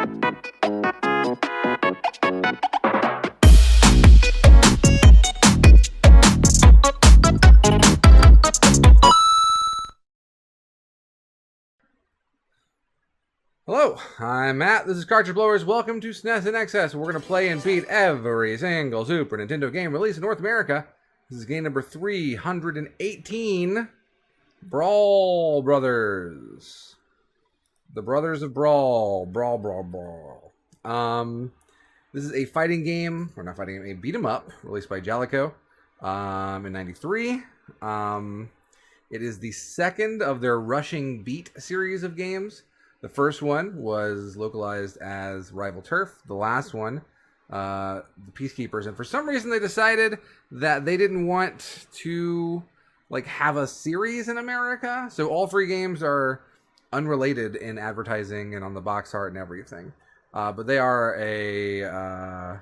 Hello, I'm Matt. This is Cartridge Blowers. Welcome to SNES in Excess. We're going to play and beat every single Super Nintendo game released in North America. This is game number 318, Brawl Brothers. The Brothers of Brawl. Brawl. This is a fighting game, or not fighting game, a beat 'em up, released by Jalico in '93. It is the second of their Rushing Beat series of games. The first one was localized as Rival Turf. The last one, the Peacekeepers. And for some reason, they decided that they didn't want to have a series in America. So all three games are unrelated in advertising and on the box art and everything. But they are a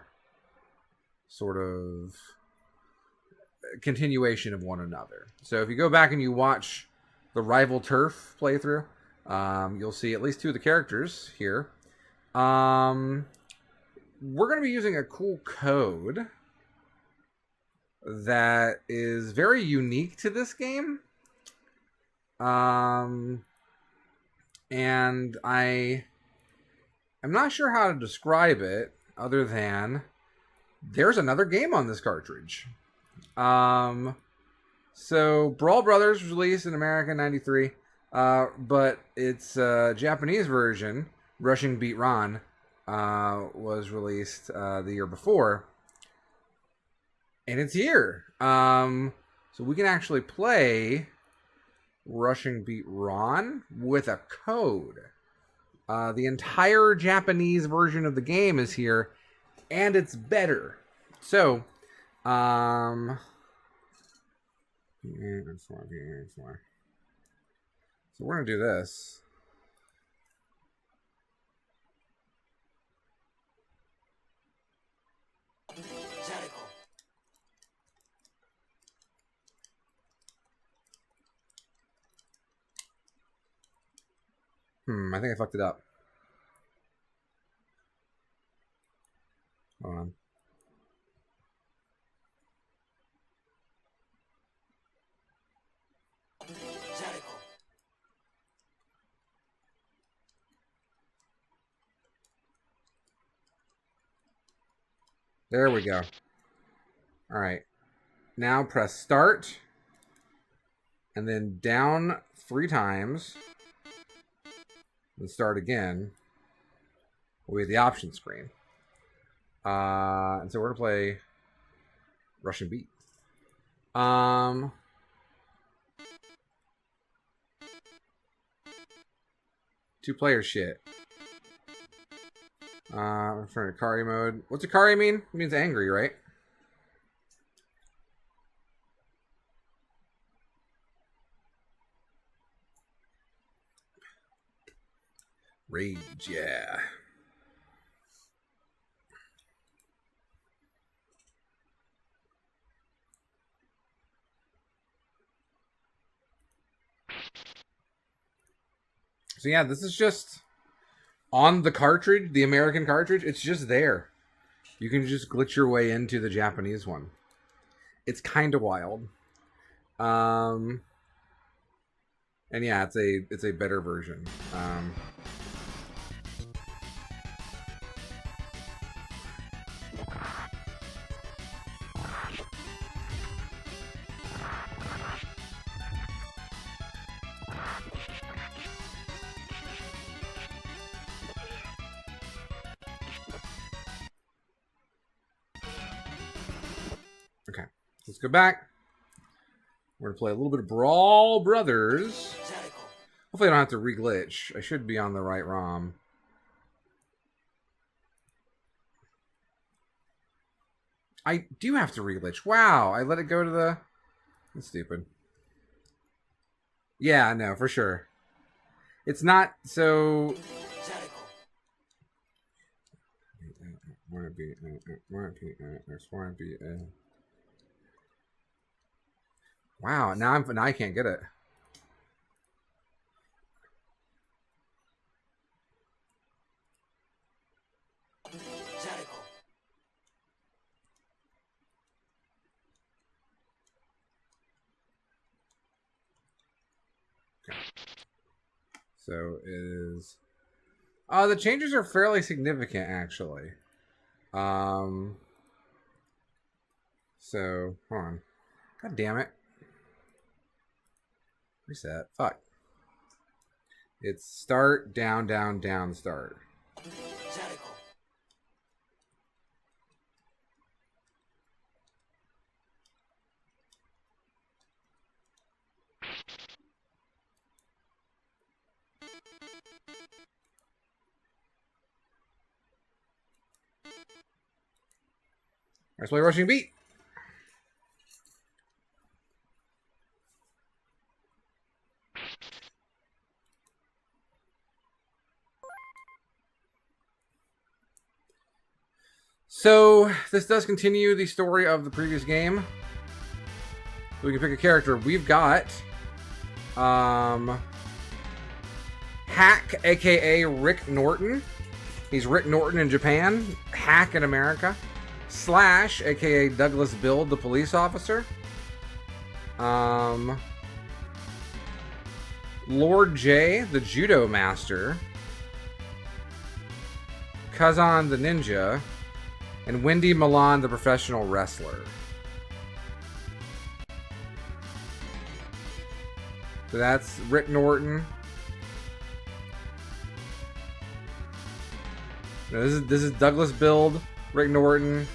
sort of continuation of one another. So if you go back and you watch the Rival Turf playthrough, you'll see at least two of the characters here. We're going to be using a cool code that is very unique to this game. And I'm not sure how to describe it other than there's another game on this cartridge. So Brawl Brothers was released in America in '93. But its Japanese version, Rushing Beat Ron, was released the year before. And it's here. So we can actually play Rushing Beat Ron with a code. The entire Japanese version of the game is here, and it's better. So, So we're going to do this. I think I fucked it up. Hold on. There we go. All right. Now press start. And then down 3 times. And start again. We have the option screen. And so we're going to play Russian Beat. 2-player shit. I'm trying Akari mode. What's Akari mean? It means angry, right? Rage, yeah. So yeah, this is just on the cartridge, the American cartridge. It's just there. You can just glitch your way into the Japanese one. It's kind of wild. And yeah, it's a better version. Okay, let's go back. We're gonna play a little bit of Brawl Brothers. Hopefully I don't have to re-glitch. I should be on the right ROM. I do have to re-glitch. Wow, I let it go to the... That's stupid. Yeah, no, for sure. It's not so... Wow, now I can't get it. So is the changes are fairly significant actually. So hold on. God damn it. Reset. Fuck. It's start, down, down, down, start. Let's play Rushing Beat. So this does continue the story of the previous game. So we can pick a character. We've got Hack, aka Rick Norton. He's Rick Norton in Japan, Hack in America. Slash, aka Douglas Build, the police officer. Lord J, the judo master. Kazan, the ninja. And Wendy Milan, the professional wrestler. So that's Rick Norton. No, this is Douglas Build, Rick Norton.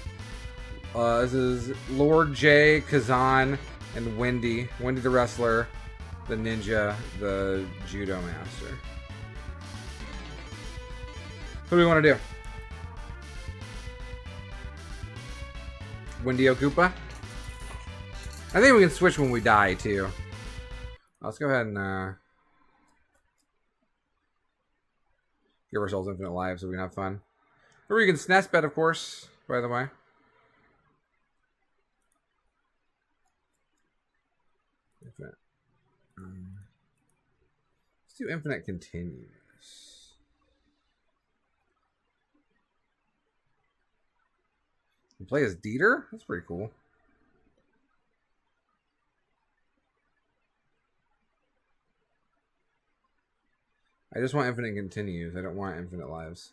This is Lord J, Kazan, and Wendy. Wendy the wrestler, the ninja, the judo master. Who do we want to do? Wendy Okupa? I think we can switch when we die, too. Let's go ahead and give ourselves infinite lives so we can have fun. Or we can SNES bet, of course, by the way. Infinite. Let's do infinite continues. Play as Dieter? That's pretty cool. I just want infinite continues. I don't want infinite lives.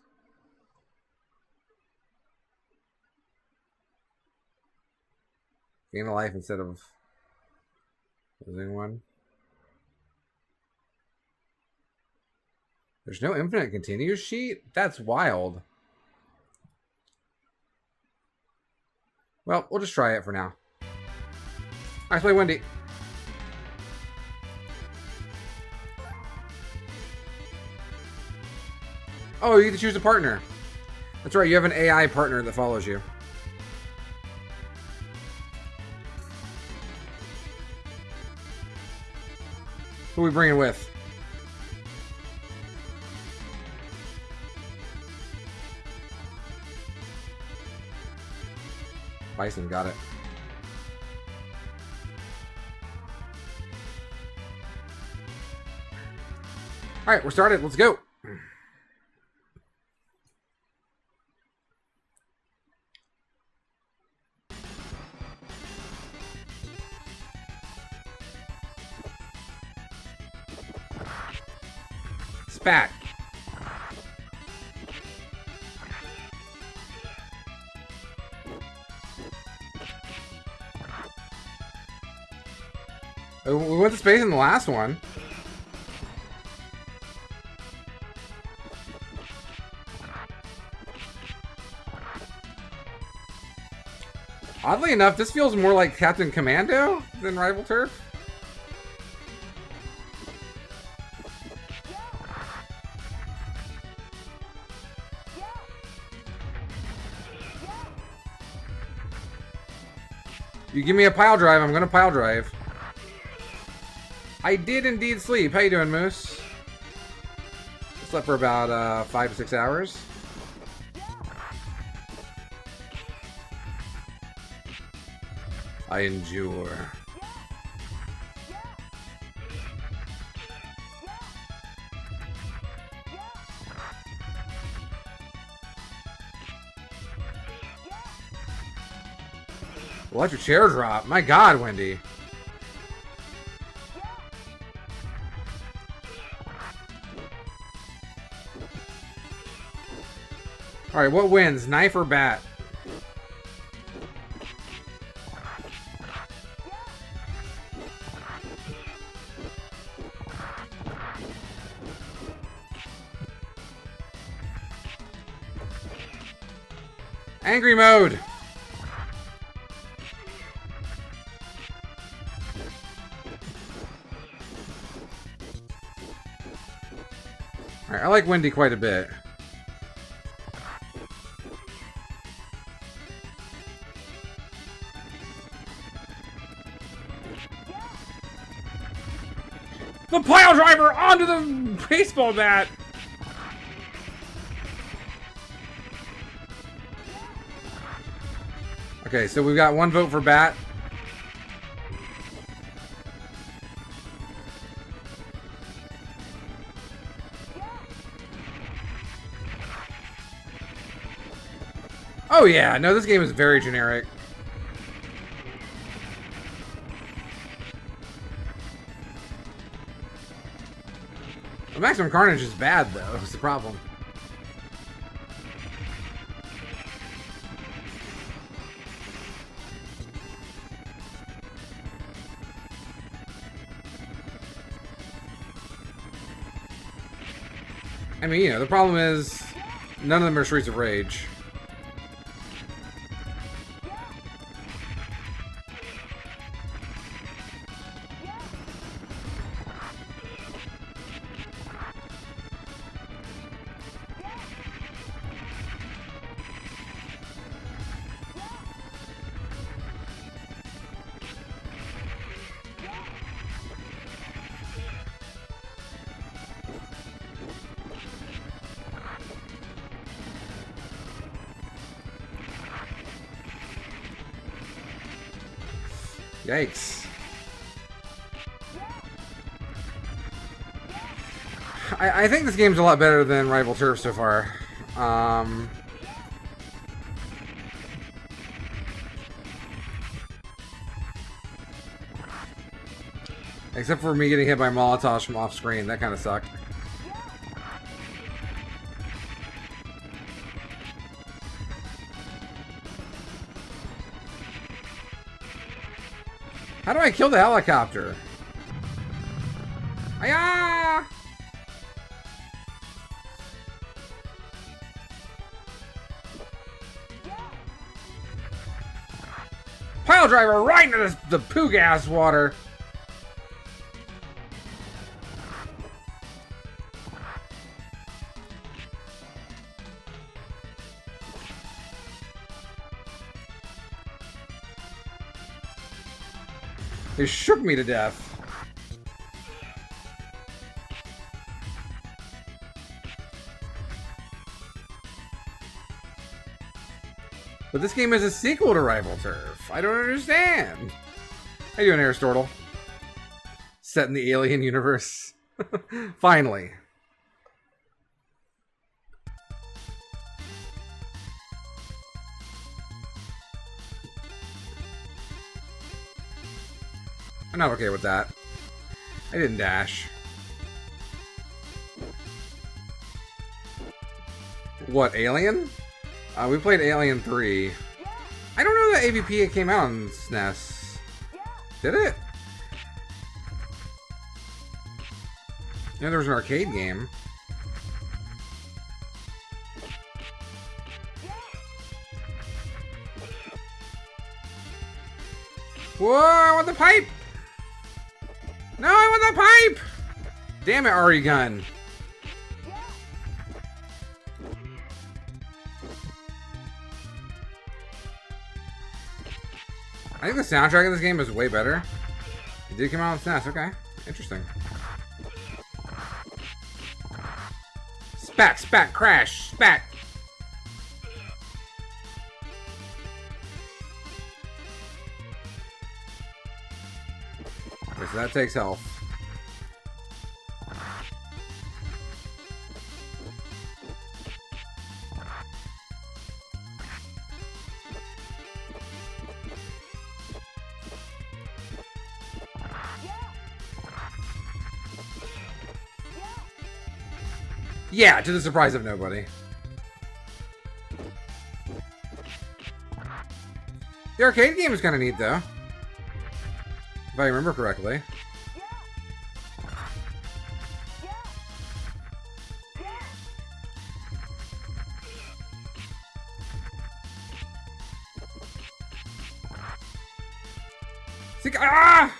Gain a life instead of losing one. There's no infinite continues sheet? That's wild. Well, we'll just try it for now. Let's play Wendy. Oh, you get to choose a partner. That's right, you have an AI partner that follows you. Who are we bringing with? Bison, got it. Alright, we're started. Let's go. Spat. We went to space in the last one. Oddly enough, this feels more like Captain Commando than Rival Turf. You give me a pile drive, I'm gonna pile drive. I did indeed sleep. How you doing, Moose? I slept for about 5 to 6 hours. I endure. Electric chair drop. My God, Wendy. Alright, what wins? Knife or bat? Angry mode! Alright, I like Wendy quite a bit. The pile driver onto the baseball bat! Okay, so we've got one vote for bat. Oh yeah, no, this game is very generic. The Maximum Carnage is bad though, that's the problem. I mean, you know, the problem is none of them are Streets of Rage. Yikes. I think this game's a lot better than Rival Turf so far. Except for me getting hit by Molotovs from off screen. That kind of sucked. How do I kill the helicopter? Hiya! Pile driver right into the poo gas water. They shook me to death. But this game is a sequel to Rival Turf. I don't understand. How you doing, Aristotle? Set in the alien universe. Finally. I'm not okay with that. I didn't dash. What, Alien? We played Alien 3. I don't know that AVP came out on SNES. Did it? Yeah, there was an arcade game. Whoa, I want the pipe! No, I want the pipe! Damn it, RE gun. I think the soundtrack of this game is way better. It did come out on SNES, okay. Interesting. Spat, spat, crash, spat! Okay, so that takes health. Yeah, to the surprise of nobody. The arcade game is kind of neat, though. If I remember correctly. Ah!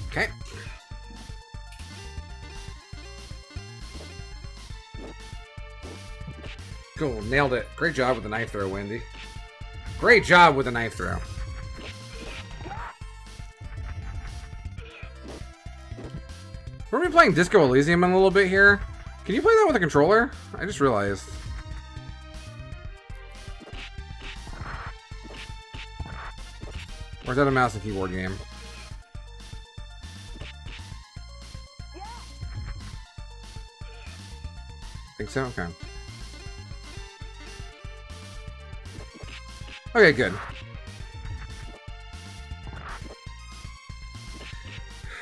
Okay. Cool, nailed it. Great job with the knife throw, Wendy. Great job with the knife throw. We're gonna be playing Disco Elysium in a little bit here. Can you play that with a controller? I just realized. Or is that a mouse and keyboard game? Think so? Okay. Okay, good.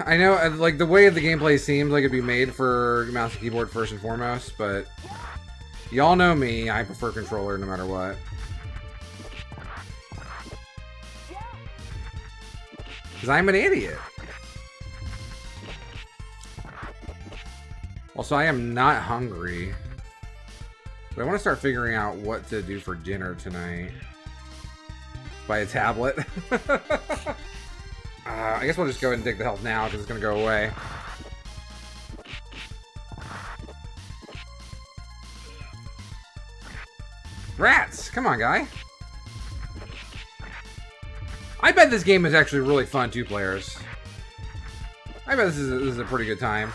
I know, like, the way the gameplay seems like it'd be made for mouse and keyboard first and foremost, but y'all know me, I prefer controller no matter what. Because I'm an idiot. Also, I am not hungry. But I want to start figuring out what to do for dinner tonight. Buy a tablet. I guess we'll just go ahead and take the health now because it's going to go away. Rats! Come on, guy. I bet this game is actually really fun, 2 players. I bet this is a pretty good time.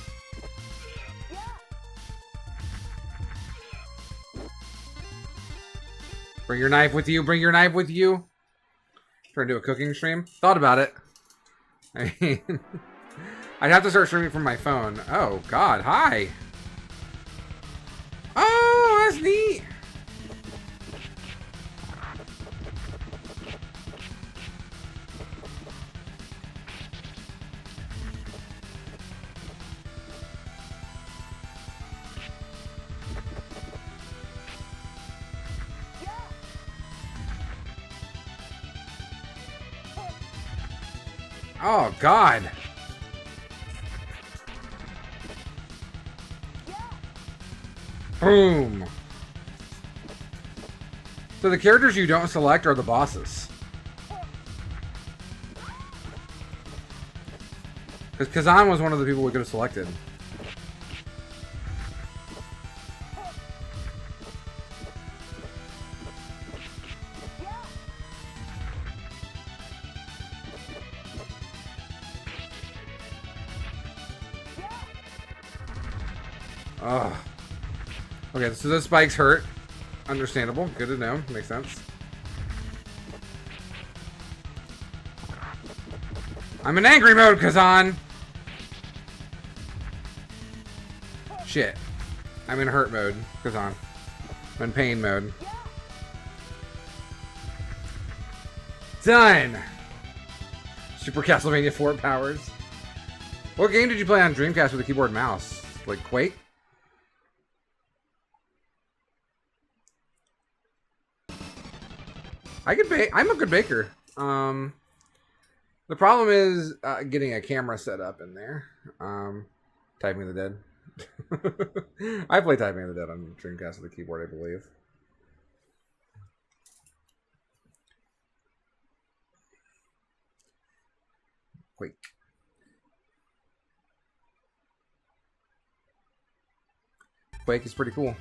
Bring your knife with you. Bring your knife with you. Turn into a cooking stream. Thought about it. I mean, I'd have to start streaming from my phone. Oh, God. Hi. Oh, that's neat. Oh, God. Boom. So the characters you don't select are the bosses. Because Kazan was one of the people we could have selected. Oh. Okay, so those spikes hurt. Understandable. Good to know. Makes sense. I'm in angry mode, Kazan! Shit. I'm in hurt mode, Kazan. I'm in pain mode. Done! Super Castlevania 4 powers. What game did you play on Dreamcast with a keyboard and mouse? Like Quake? I could bake. I'm a good baker. The problem is getting a camera set up in there. Typing of the Dead. I play Typing of the Dead on Dreamcast with a keyboard, I believe. Quake. Quake is pretty cool.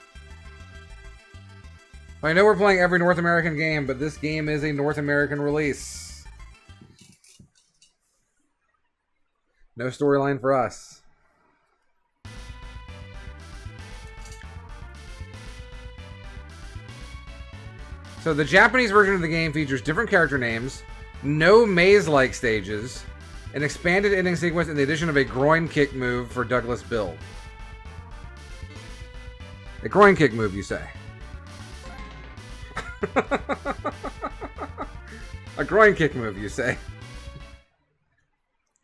I know we're playing every North American game, but this game is a North American release. No storyline for us. So the Japanese version of the game features different character names, no maze-like stages, an expanded ending sequence, and the addition of a groin kick move for Douglas build. A groin kick move, you say? A groin kick move, you say?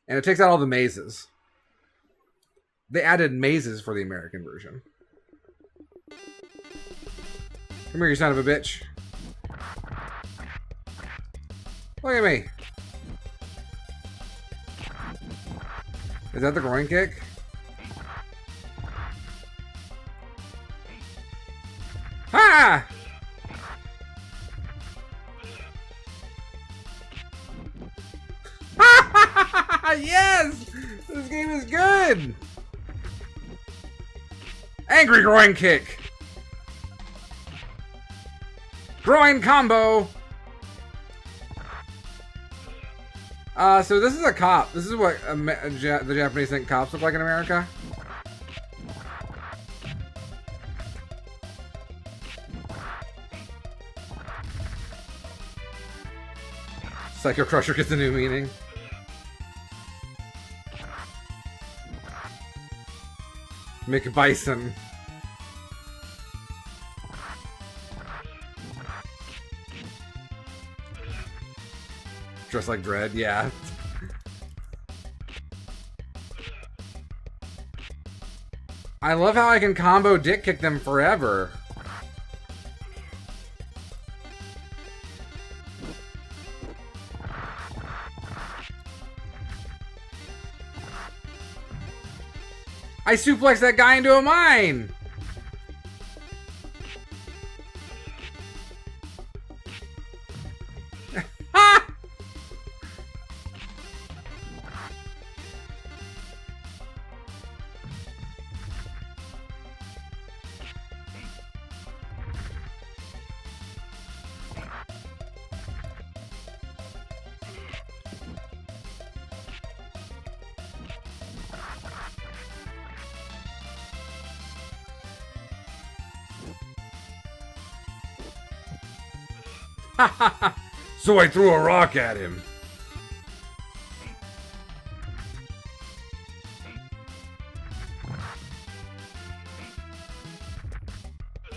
And it takes out all the mazes. They added mazes for the American version. Come here, you son of a bitch. Look at me. Is that the groin kick? Ha! Yes! This game is good! Angry groin kick! Groin combo! So this is a cop. This is what the Japanese think cops look like in America. Psycho Crusher gets a new meaning. McBison. Dressed like Dread, yeah. I love how I can combo dick kick them forever. I suplexed that guy into a mine! Ha! So I threw a rock at him.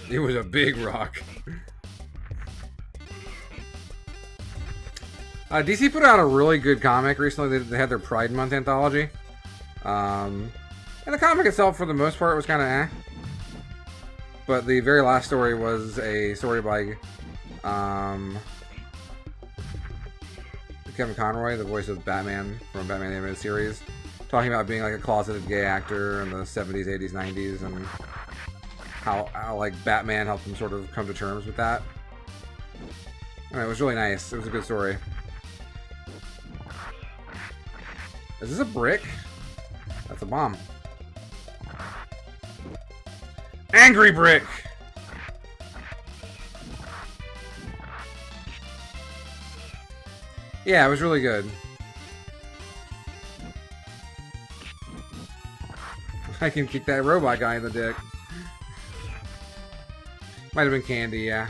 It was a big rock. DC put out a really good comic recently. They had their Pride Month anthology. And the comic itself, for the most part, was kind of eh. But the very last story was a story by Kevin Conroy, the voice of Batman from Batman the Animated Series, talking about being like a closeted gay actor in the 70s, 80s, 90s, and how like Batman helped him sort of come to terms with that. Anyway, it was really nice. It was a good story. Is this a brick? That's a bomb. Angry brick! Yeah, it was really good. I can kick that robot guy in the dick. Might have been Candy, yeah.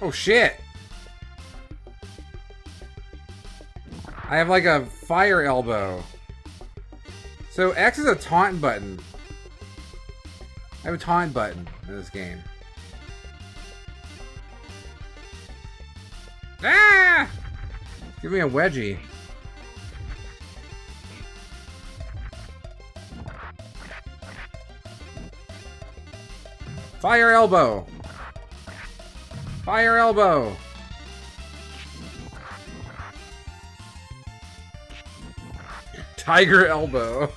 Oh shit! I have like a fire elbow. So X is a taunt button. I have a taunt button in this game. Ah! Give me a wedgie. Fire elbow. Fire elbow. Tiger elbow.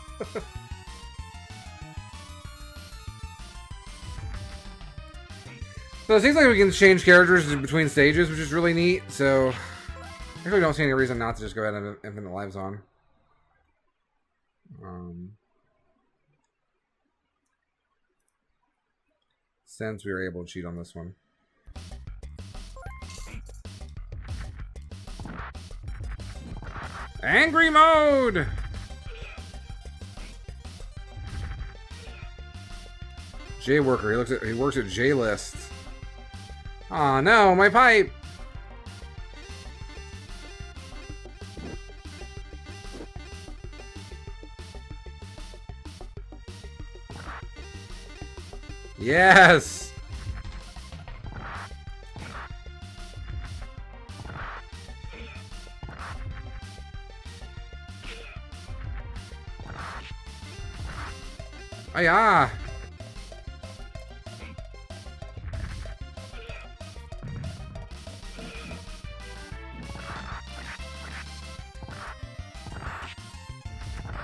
So it seems like we can change characters between stages, which is really neat. So I really don't see any reason not to just go ahead and have Infinite Lives on. Since we were able to cheat on this one. Angry mode! J worker, he works at J list. Aw, no, my pipe! Yes! Oh yeah!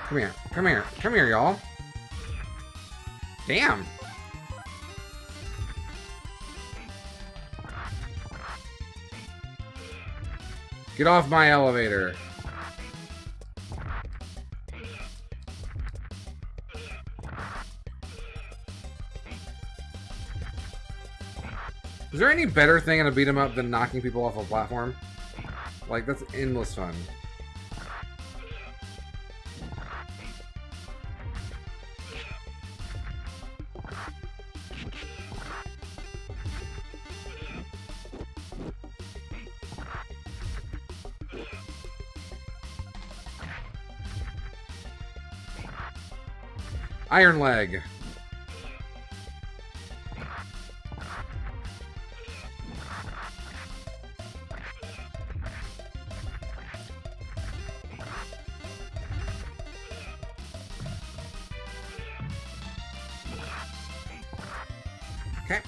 Come here. Come here. Come here, y'all. Damn. Get off my elevator. Is there any better thing in a beat 'em up than knocking people off a platform? Like, that's endless fun. Iron leg. Okay.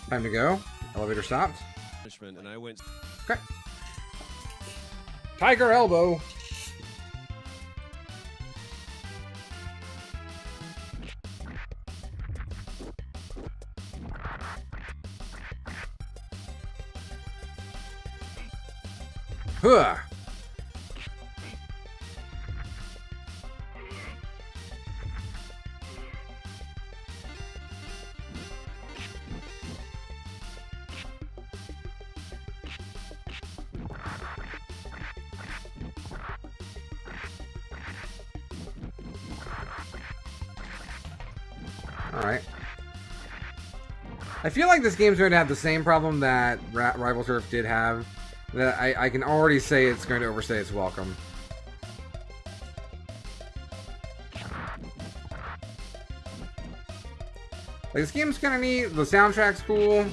Time to go. Elevator stopped. And I went. Okay. Tiger elbow. Huh. Alright. I feel like this game's going to have the same problem that Rival Turf did have. That I can already say it's going to overstay its welcome. Like, this game's kind of neat. The soundtrack's cool.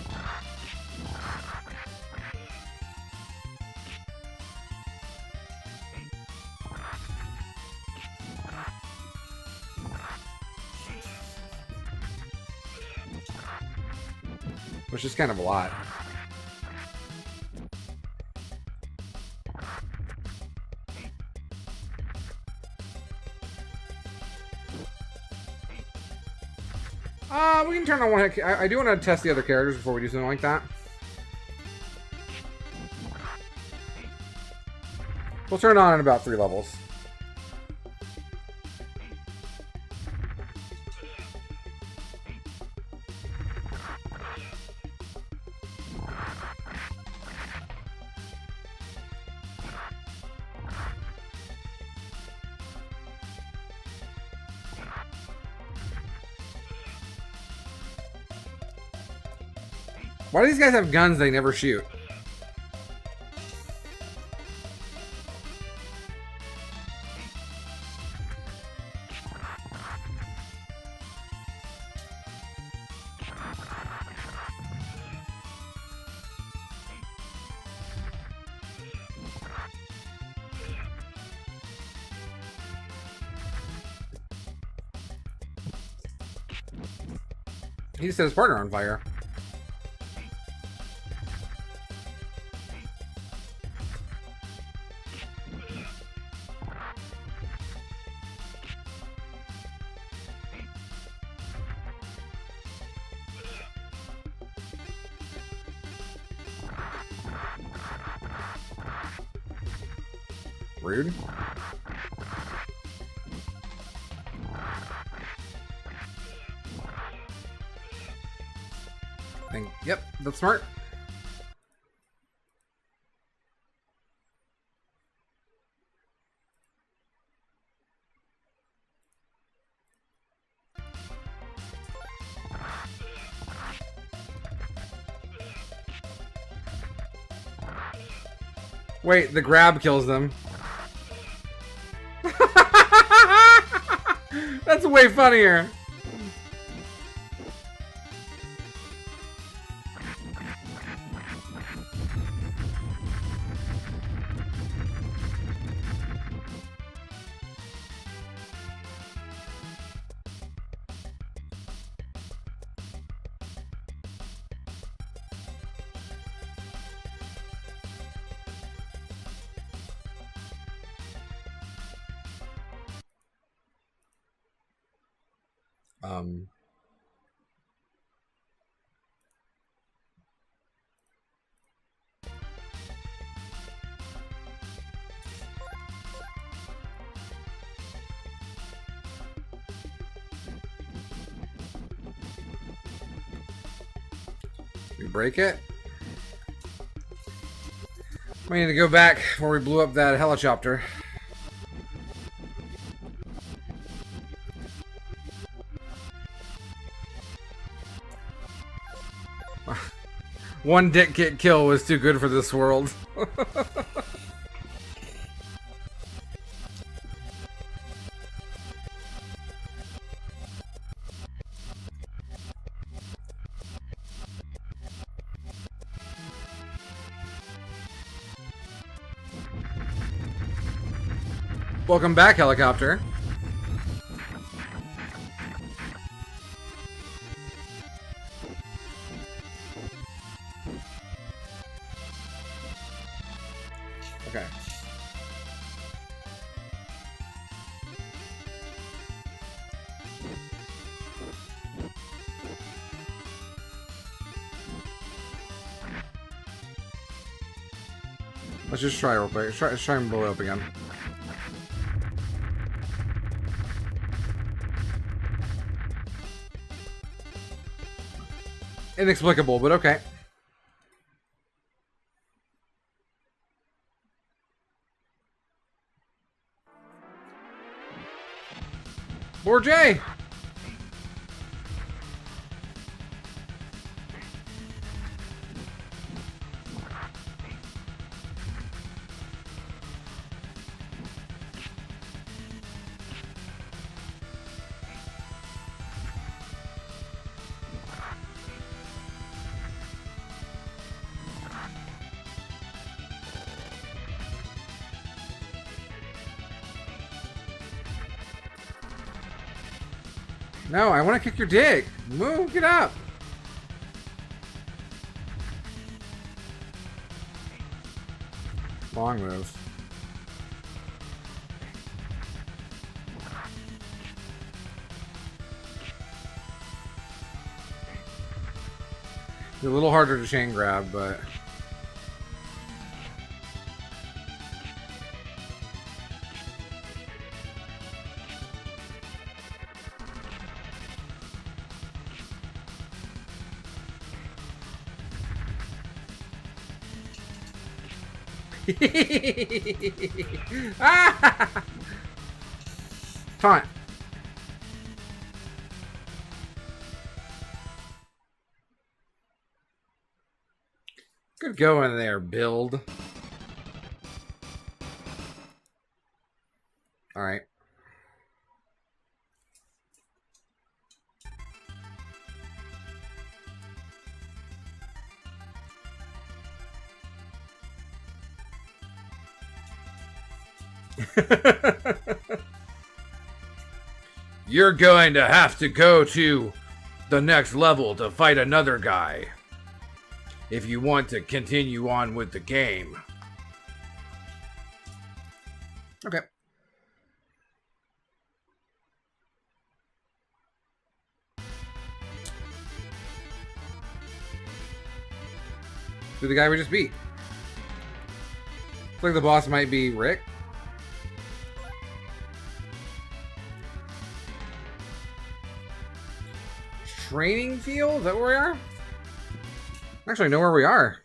Which is kind of a lot. We can turn on one. I do want to test the other characters before we do something like that. We'll turn it on in about 3 levels. Why do these guys have guns they never shoot? He set his partner on fire. Rude. Yep, that's smart. Wait, the grab kills them. That's way way funnier. We break it. We need to go back where we blew up that helicopter. One dick get kill was too good for this world. Welcome back, helicopter. Okay. Let's just try real quick. Let's try and blow it up again. Inexplicable, but okay. Lord J! No, I want to kick your dick. Move, get up. Long move. It's a little harder to chain grab, but... Ah! Taunt. Good going there, build. All right. You're going to have to go to the next level to fight another guy if you want to continue on with the game. Okay. To the guy we just beat. Looks like the boss might be Rick. Training field? Is that where we are? Actually, I know where we are.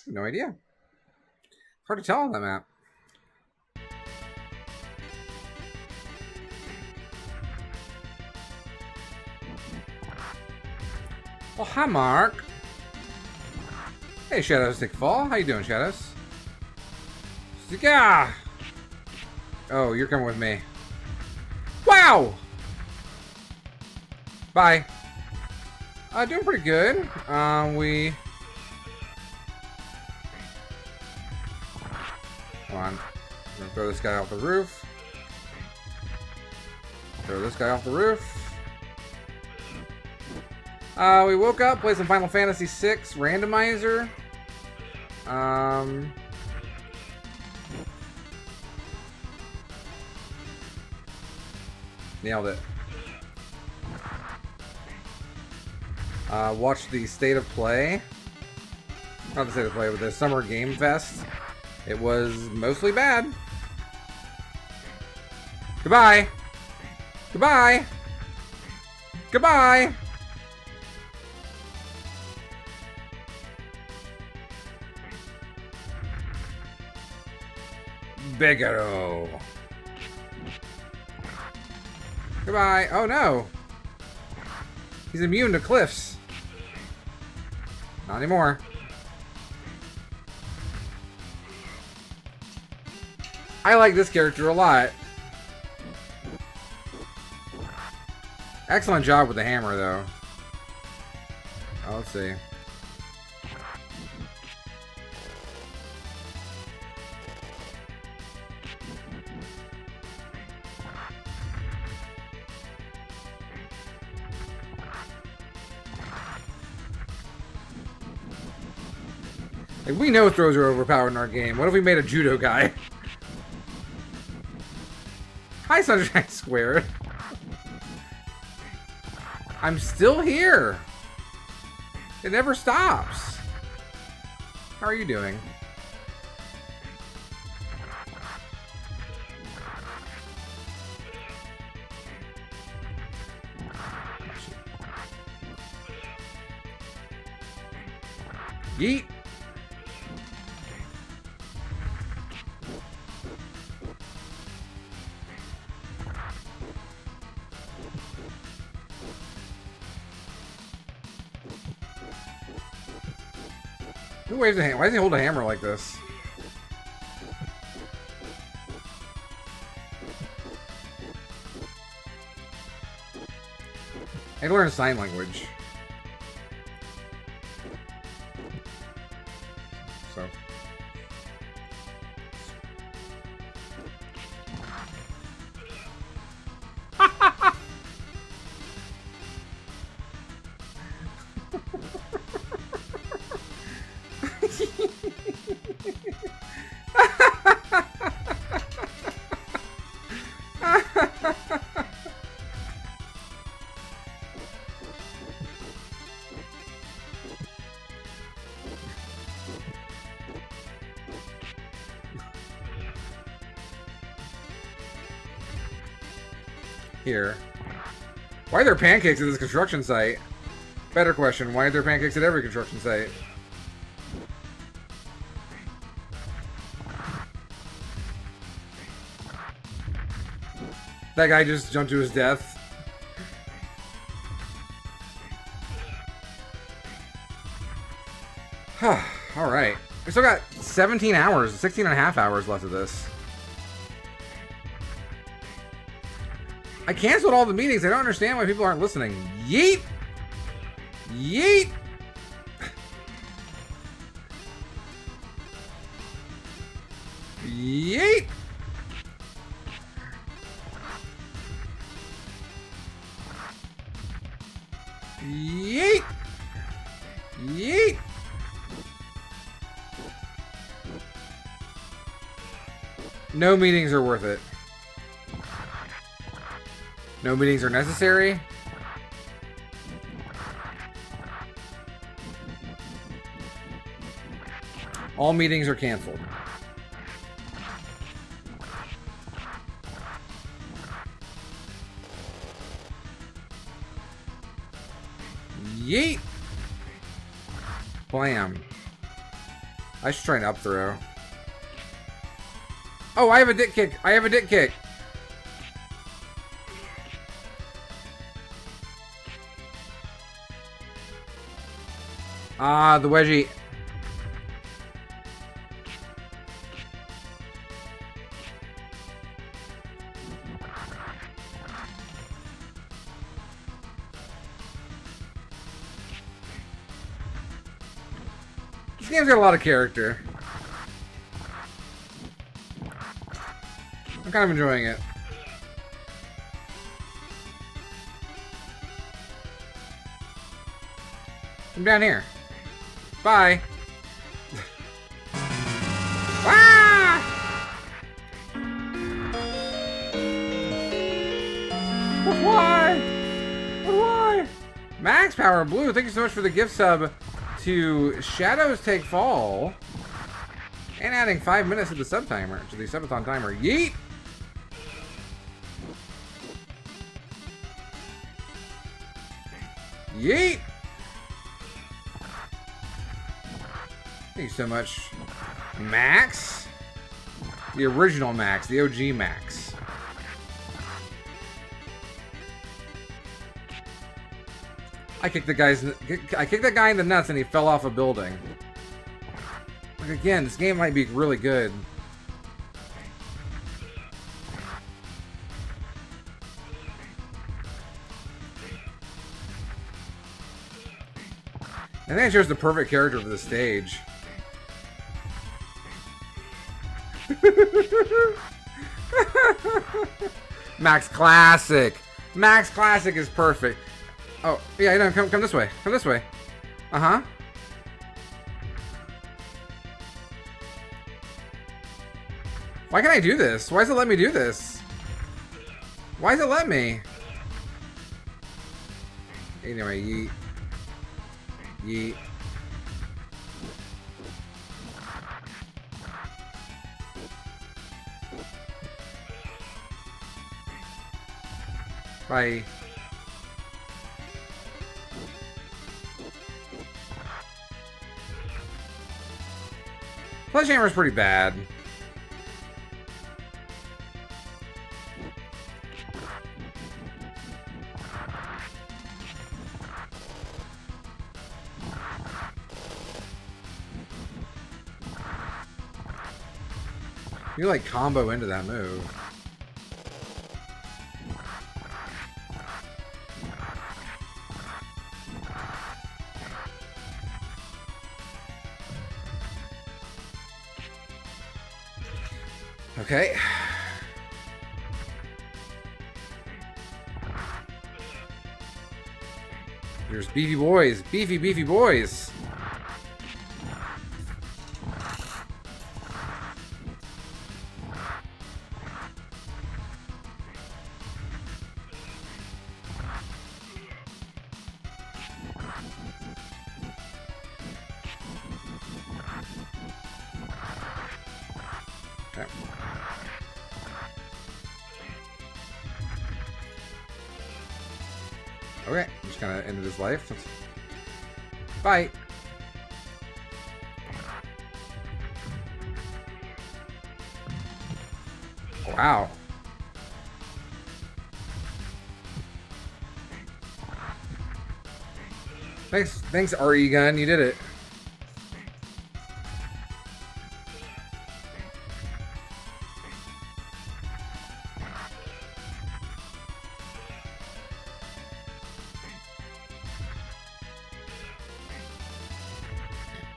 No idea. Hard to tell on that map. Oh, hi, Mark. Hey, Shadows Stick Fall. How you doing, Shadows? Stika! Oh, you're coming with me. Wow! Bye. Doing pretty good. We... Come on. I'm gonna throw this guy off the roof. Throw this guy off the roof. We woke up, played some Final Fantasy VI randomizer. Nailed it. Watched the State of Play. Not the State of Play, but the Summer Game Fest. It was mostly bad. Goodbye. Goodbye. Goodbye. Bigaro. Goodbye. Oh no. He's immune to cliffs. Not anymore. I like this character a lot. Excellent job with the hammer, though. Oh, let's see. Like, we know throws are overpowered in our game. What if we made a judo guy? Hi, Sunshine Squared. I'm still here. It never stops. How are you doing? Yeet. Who waves a hammer? Why does he hold a hammer like this? I had to learn sign language. So. Here. Why are there pancakes at this construction site? Better question, why are there pancakes at every construction site? That guy just jumped to his death. Alright. We still got 17 hours, 16 and a half hours left of this. I canceled all the meetings. I don't understand why people aren't listening. Yeet! Yeet! Yeet! Yeet! Yeet! No meetings are worth it. No meetings are necessary. All meetings are canceled. Yeet! Blam. I should try an up throw. Oh, I have a dick kick. I have a dick kick. Ah, the wedgie. This game's got a lot of character. I'm kind of enjoying it. I'm down here. Bye. Ah! Why? Why? Max Power Blue, thank you so much for the gift sub to Shadows Take Fall. And adding 5 minutes to the sub timer, to the subathon timer. Yeet! Yeet! Thank you so much, Max. The original Max, the OG Max. I kicked that guy in the nuts and he fell off a building. Like again, this game might be really good. I think I chose the perfect character for the stage. Max Classic. Max Classic is perfect. Oh, yeah, no, come this way. Come this way. Uh-huh. Why can't I do this? Why does it let me do this? Why does it let me? Anyway, yeet. Yeet. Bye. Sledgehammer is pretty bad. You like combo into that move. Okay. There's beefy boys. Beefy boys. Okay. Okay, just kind of ended his life. Bye. Wow. Thanks, RE Gun. You did it.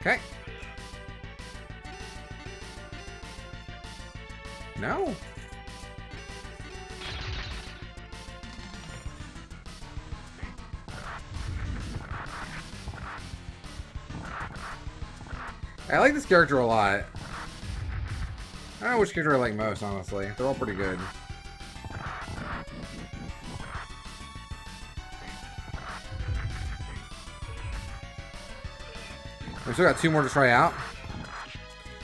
Okay. No. I like this character a lot. I don't know which character I like most, honestly. They're all pretty good. We've still got 2 more to try out.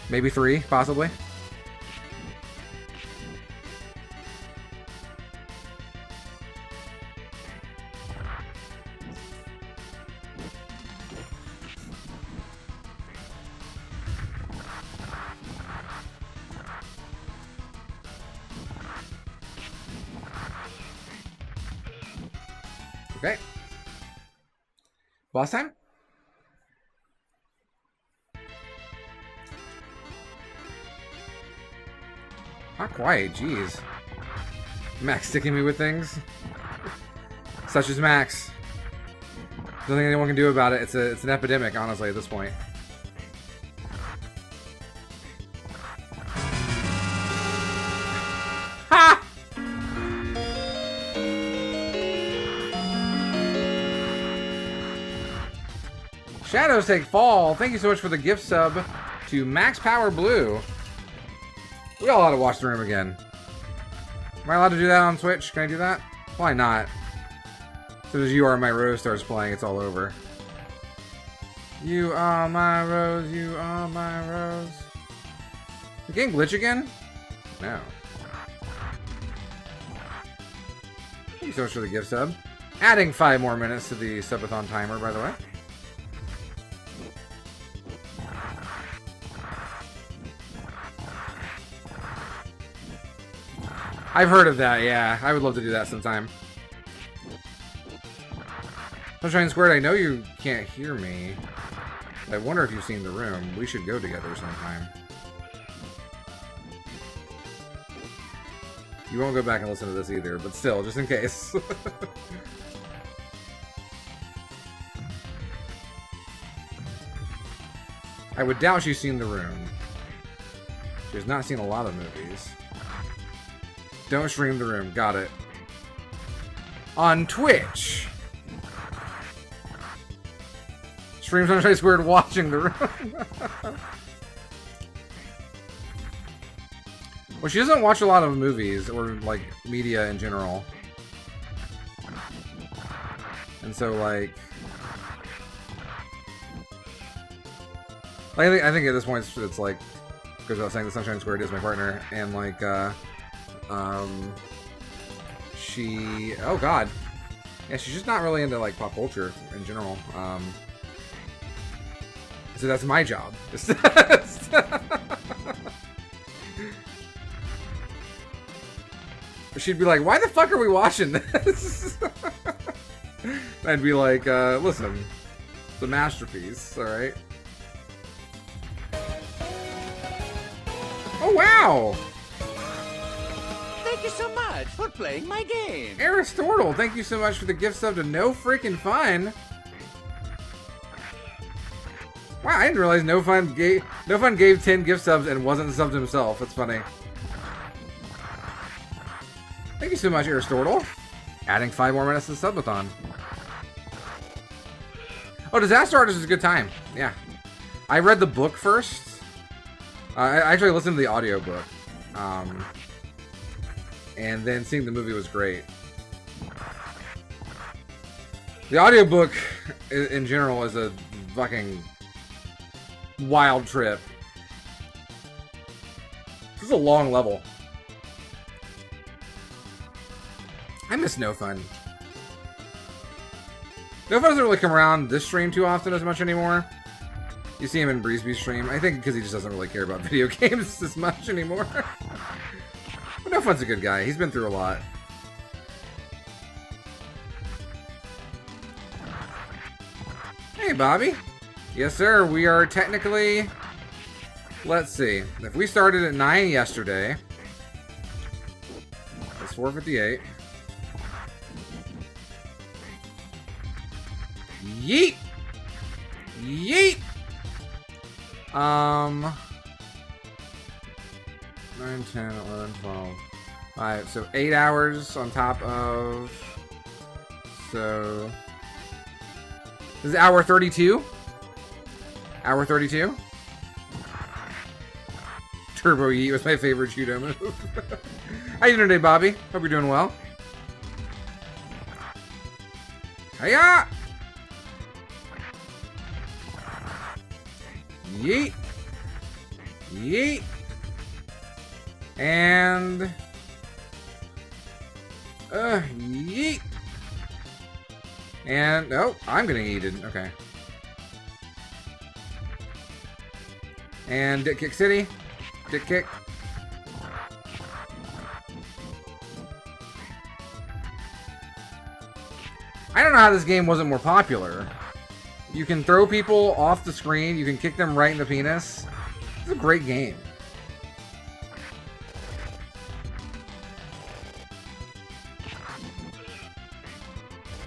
Maybe 3, possibly. Okay. Boss time? Not quite, jeez. Max sticking me with things. Such as Max. Nothing anyone can do about it. It's an epidemic, honestly, at this point. Shadows take fall. Thank you so much for the gift sub to Max Power Blue. We all ought to watch the room again. Am I allowed to do that on Twitch? Can I do that? Why not? As soon as You Are My Rose starts playing, it's all over. You are my rose, you are my rose. The game glitch again? No. Thank you so much for the gift sub. Adding 5 more minutes to the subathon timer, by the way. I've heard of that, yeah. I would love to do that sometime. Sunshine Squared, I know you can't hear me. I wonder if you've seen the room. We should go together sometime. You won't go back and listen to this either, but still, just in case. I would doubt she's seen the room. She's not seen a lot of movies. Don't stream the room. Got it. On Twitch. Stream Sunshine Squared watching the room. Well, she doesn't watch a lot of movies or, like, media in general. And so, like... I think at this point it's like... Goes without saying, the Sunshine Squared is my partner. And, like, she... Oh, God. Yeah, she's just not really into, like, pop culture in general. So that's my job. She'd be like, why the fuck are we watching this? I'd be like, listen, it's a masterpiece, alright? Oh, wow! Thank you so much for playing my game. Aristotle, thank you so much for the gift sub to No Freaking Fun. Wow, I didn't realize No Fun gave 10 gift subs and wasn't subbed himself. That's funny. Thank you so much, Aristotle. Adding 5 more minutes to the subathon. Oh, Disaster Artist is a good time. Yeah. I read the book first. I actually listened to the audiobook. And then seeing the movie was great. The audiobook, in general, is a fucking wild trip. This is a long level. I miss No Fun. No Fun doesn't really come around this stream too often as much anymore. You see him in Breezeby's stream. I think because he just doesn't really care about video games as much anymore. But No Fun's a good guy. He's been through a lot. Hey, Bobby. Yes, sir. We are technically... Let's see. If we started at 9 yesterday... It's 4:58. Yeet! Yeet! 9, 10, 11, 12. Alright, so 8 hours on top of... So... This is hour 32? Hour 32? Turbo Yeet was my favorite judo move. How you doing today, Bobby? Hope you're doing well. Hiya! Yeet. Yeet. And... yeet. And, oh, I'm gonna eat it. Okay. And Dick Kick City. Dick Kick. I don't know how this game wasn't more popular. You can throw people off the screen. You can kick them right in the penis. It's a great game.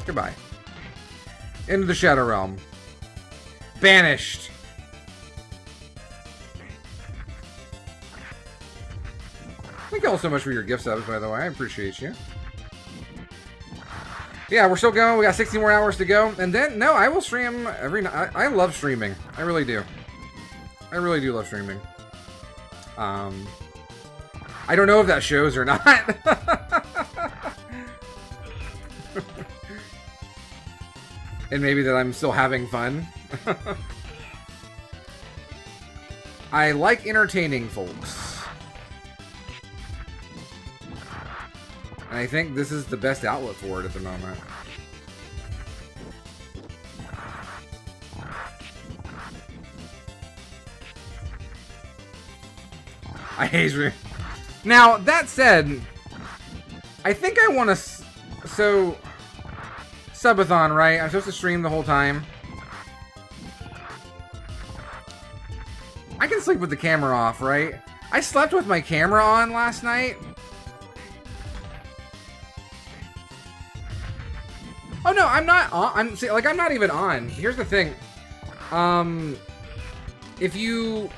Goodbye. Into the Shadow Realm. Banished. Thank you all so much for your gift subs, by the way. I appreciate you. Yeah, we're still going. We got 60 more hours to go. And then, no, I will stream every night. I love streaming. I really do. I really do love streaming. I don't know if that shows or not. And maybe that I'm still having fun. I like entertaining folks. And I think this is the best outlet for it at the moment. I hate it. Now, that said, I think I want to... So, subathon, right? I'm supposed to stream the whole time. I can sleep with the camera off, right? I slept with my camera on last night. Oh no, I'm not on. I'm not even on. Here's the thing. If you...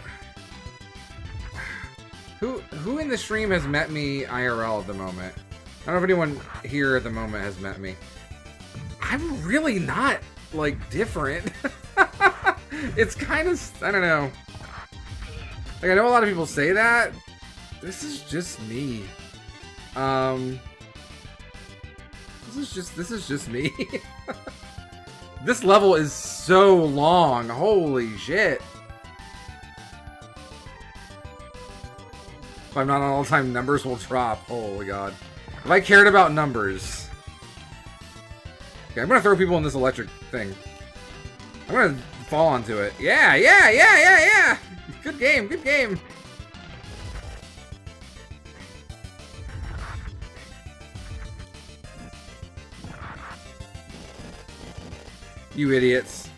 Who in the stream has met me IRL at the moment? I don't know if anyone here at the moment has met me. I'm really not, like, different. It's kind of, I don't know. Like, I know a lot of people say that. This is just me. This is just me. This level is so long. Holy shit. If I'm not on all the time, numbers will drop. Holy god. If I cared about numbers... Okay, I'm gonna throw people in this electric thing. I'm gonna fall onto it. Yeah! Good game, good game. You idiots.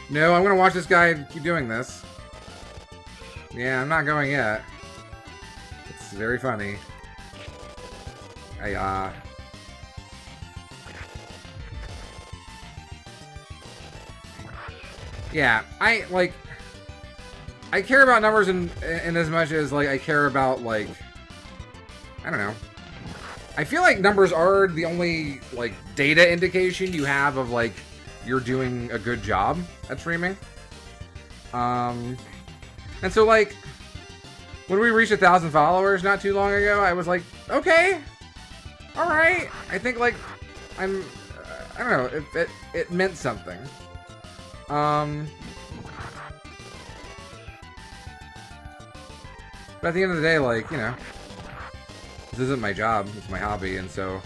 No, I'm gonna watch this guy keep doing this. Yeah, I'm not going yet. It's very funny. Yeah, I care about numbers in as much as, like, I care about, like, I don't know. I feel like numbers are the only, like, data indication you have of, like, you're doing a good job at streaming. And so, like, when we reached 1,000 followers not too long ago, I was like, okay, all right. I think, like, I don't know, it meant something. But at the end of the day, like, you know, this isn't my job; it's my hobby, and so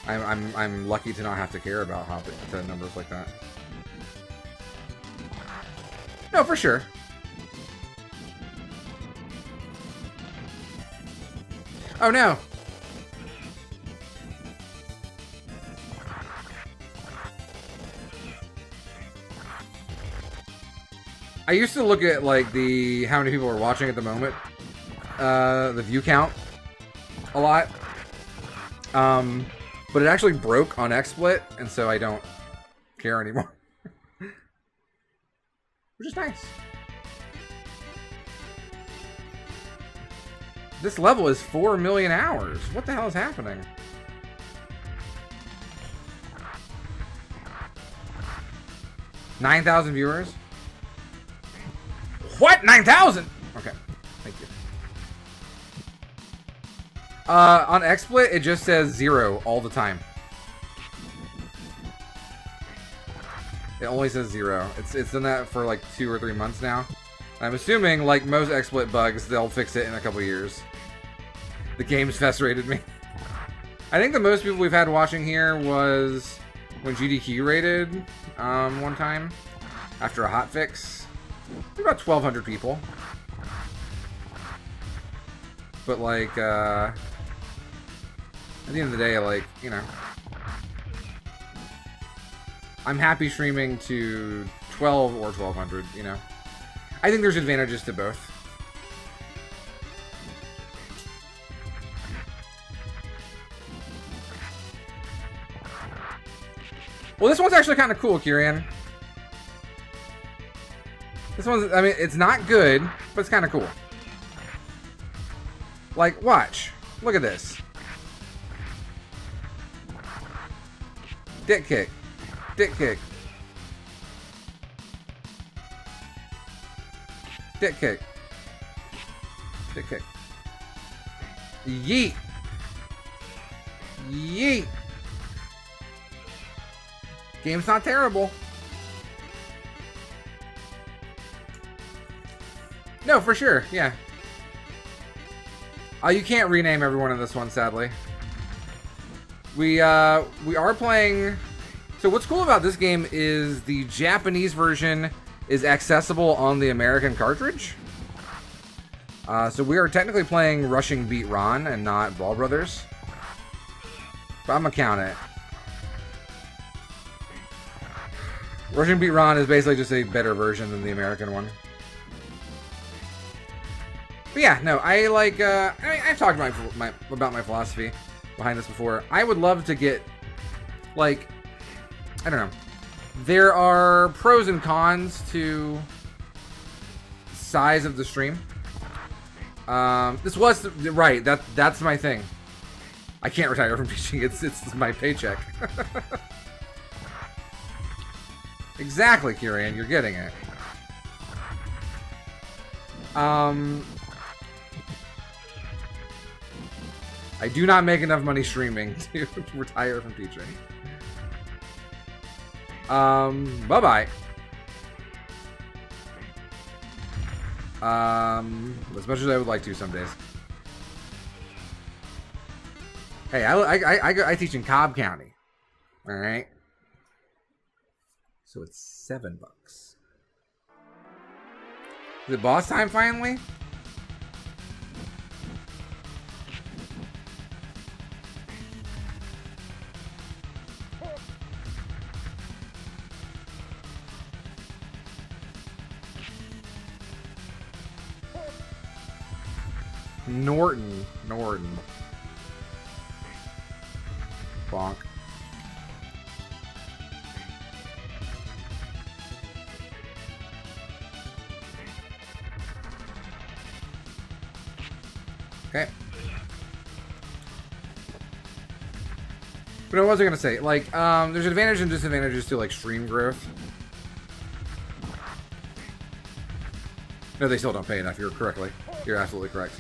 I'm lucky to not have to care about the numbers like that. No, for sure. Oh no! I used to look at, like, how many people are watching at the moment, the view count, a lot. But it actually broke on XSplit, and so I don't care anymore. Which is nice. This level is 4 million hours. What the hell is happening? $9,000 viewers? What? 9,000? Okay, thank you. On XSplit, it just says 0 all the time. It only says 0. It's done that for like 2 or 3 months now. I'm assuming, like most XSplit bugs, they'll fix it in a couple years. The game's frustrated me. I think the most people we've had watching here was when GDQ rated one time after a hotfix. About 1,200 people. But, like, at the end of the day, like, you know, I'm happy streaming to 12 or 1,200, you know. I think there's advantages to both. Well, this one's actually kind of cool, Kieran. This one's, I mean, it's not good, but it's kind of cool. Like, watch. Look at this. Dick kick. Dick kick. Dick kick. Dick kick. Yeet. Yeet. Game's not terrible. No, for sure. Yeah. You can't rename everyone in this one, sadly. We are playing... So what's cool about this game is the Japanese version is accessible on the American cartridge. So we are technically playing Rushing Beat Ron and not Brawl Brothers. But I'm gonna count it. Rushing Beat Ron is basically just a better version than the American one. But yeah, no, I like, I've talked about my philosophy behind this before. I would love to get, like, I don't know. There are pros and cons to size of the stream. This was, right, that's my thing. I can't retire from teaching, it's my paycheck. Exactly, Kieran, you're getting it. I do not make enough money streaming to retire from teaching. Bye-bye. As much as I would like to some days. Hey, I teach in Cobb County. Alright? So it's $7. Is it boss time finally? Norton. Bonk. Okay. But what was I gonna say? Like, there's advantages and disadvantages to, like, stream growth. No, they still don't pay enough. You're absolutely correct.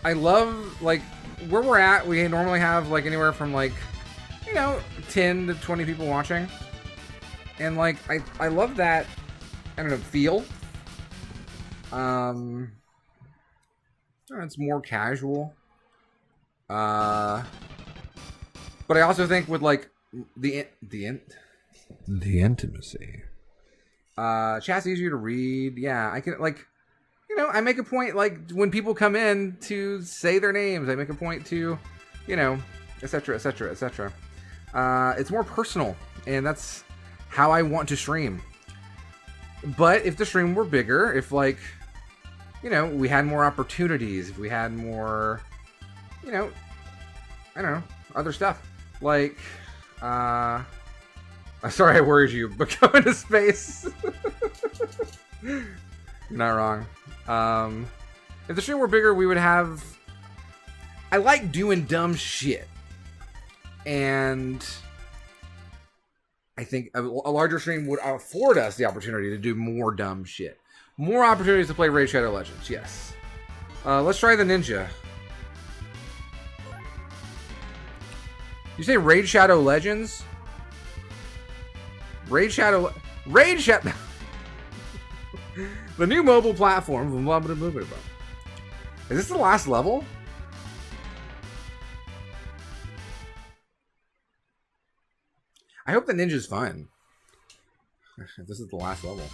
I love, like, where we're at. We normally have, like, anywhere from, like, you know, 10 to 20 people watching. And, like, I love that, I don't know, feel. It's more casual. But I also think with, like, the intimacy. Chat's easier to read. Yeah, I can, like, you know, I make a point, like, when people come in to say their names, I make a point to, you know, etc., etc., etc. It's more personal, and that's how I want to stream. But if the stream were bigger, if, like, you know, we had more opportunities, if we had more, you know, I don't know, other stuff. Like, I'm sorry I worried you, but go into space. You're not wrong. If the stream were bigger, we would have... I like doing dumb shit. And I think a larger stream would afford us the opportunity to do more dumb shit. More opportunities to play Raid Shadow Legends, yes. Let's try the ninja. You say Raid Shadow Legends? Raid Shadow... The new mobile platform. Is this the last level? I hope the ninja's fun. If this is the last level.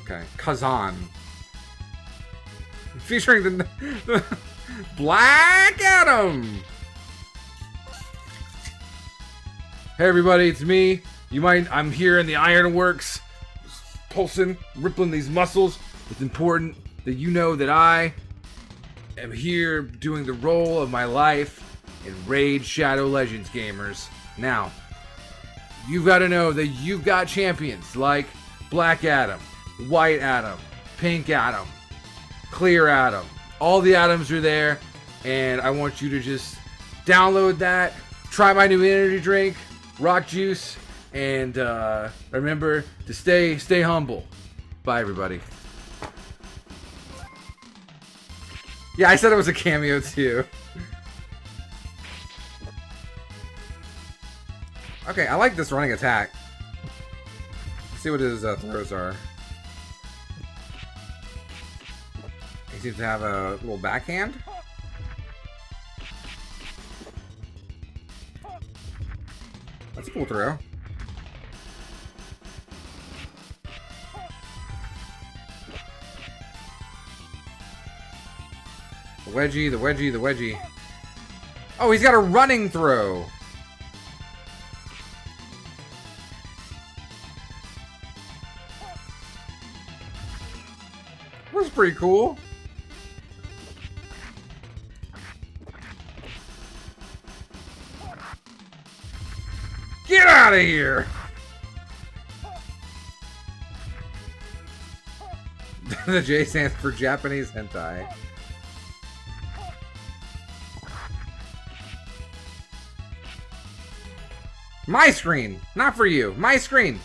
Okay. Kazan. Featuring the Black Adam! Hey everybody, it's me. I'm here in the Ironworks. Pulsing, rippling these muscles. It's important that you know that I am here doing the role of my life in Raid Shadow Legends, gamers. Now, you've got to know that you've got champions like Black Adam, White Adam, Pink Adam, Clear Adam. All the Adams are there, and I want you to just download that, try my new energy drink, Rock Juice, and remember to stay humble. Bye, everybody. Yeah, I said it was a cameo too. Okay, I like this running attack. Let's see what his throws are. He seems to have a little backhand. That's a cool throw. The wedgie, the wedgie, the wedgie. Oh, he's got a running throw. That's pretty cool. Get out of here! The J stands for Japanese hentai. My screen! Not for you! My screen!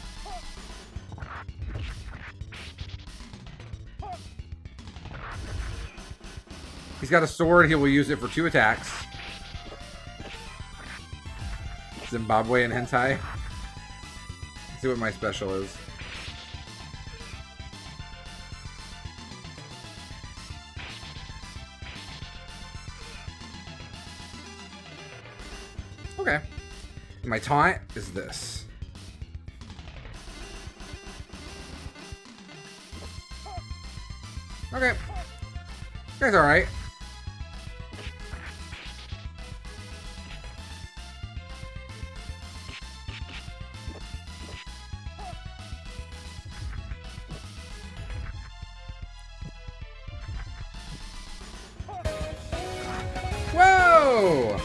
He's got a sword, he will use it for 2 attacks. Zimbabwean hentai. Let's see what my special is. Okay. My taunt is this. Okay. That's alright. Whoa!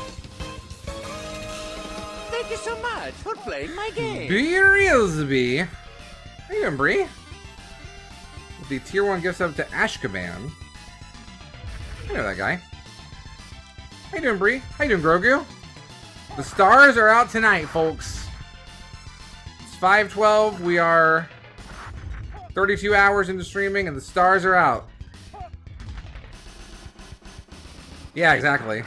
Thank you so much for playing my game. Beersby. How you doing, Bree? With the tier 1 gift sub to Ashkaban. I know that guy. How you doing, Bree? How you doing, Grogu? The stars are out tonight, folks. It's 5:12. We are 32 hours into streaming, and the stars are out. Yeah, exactly.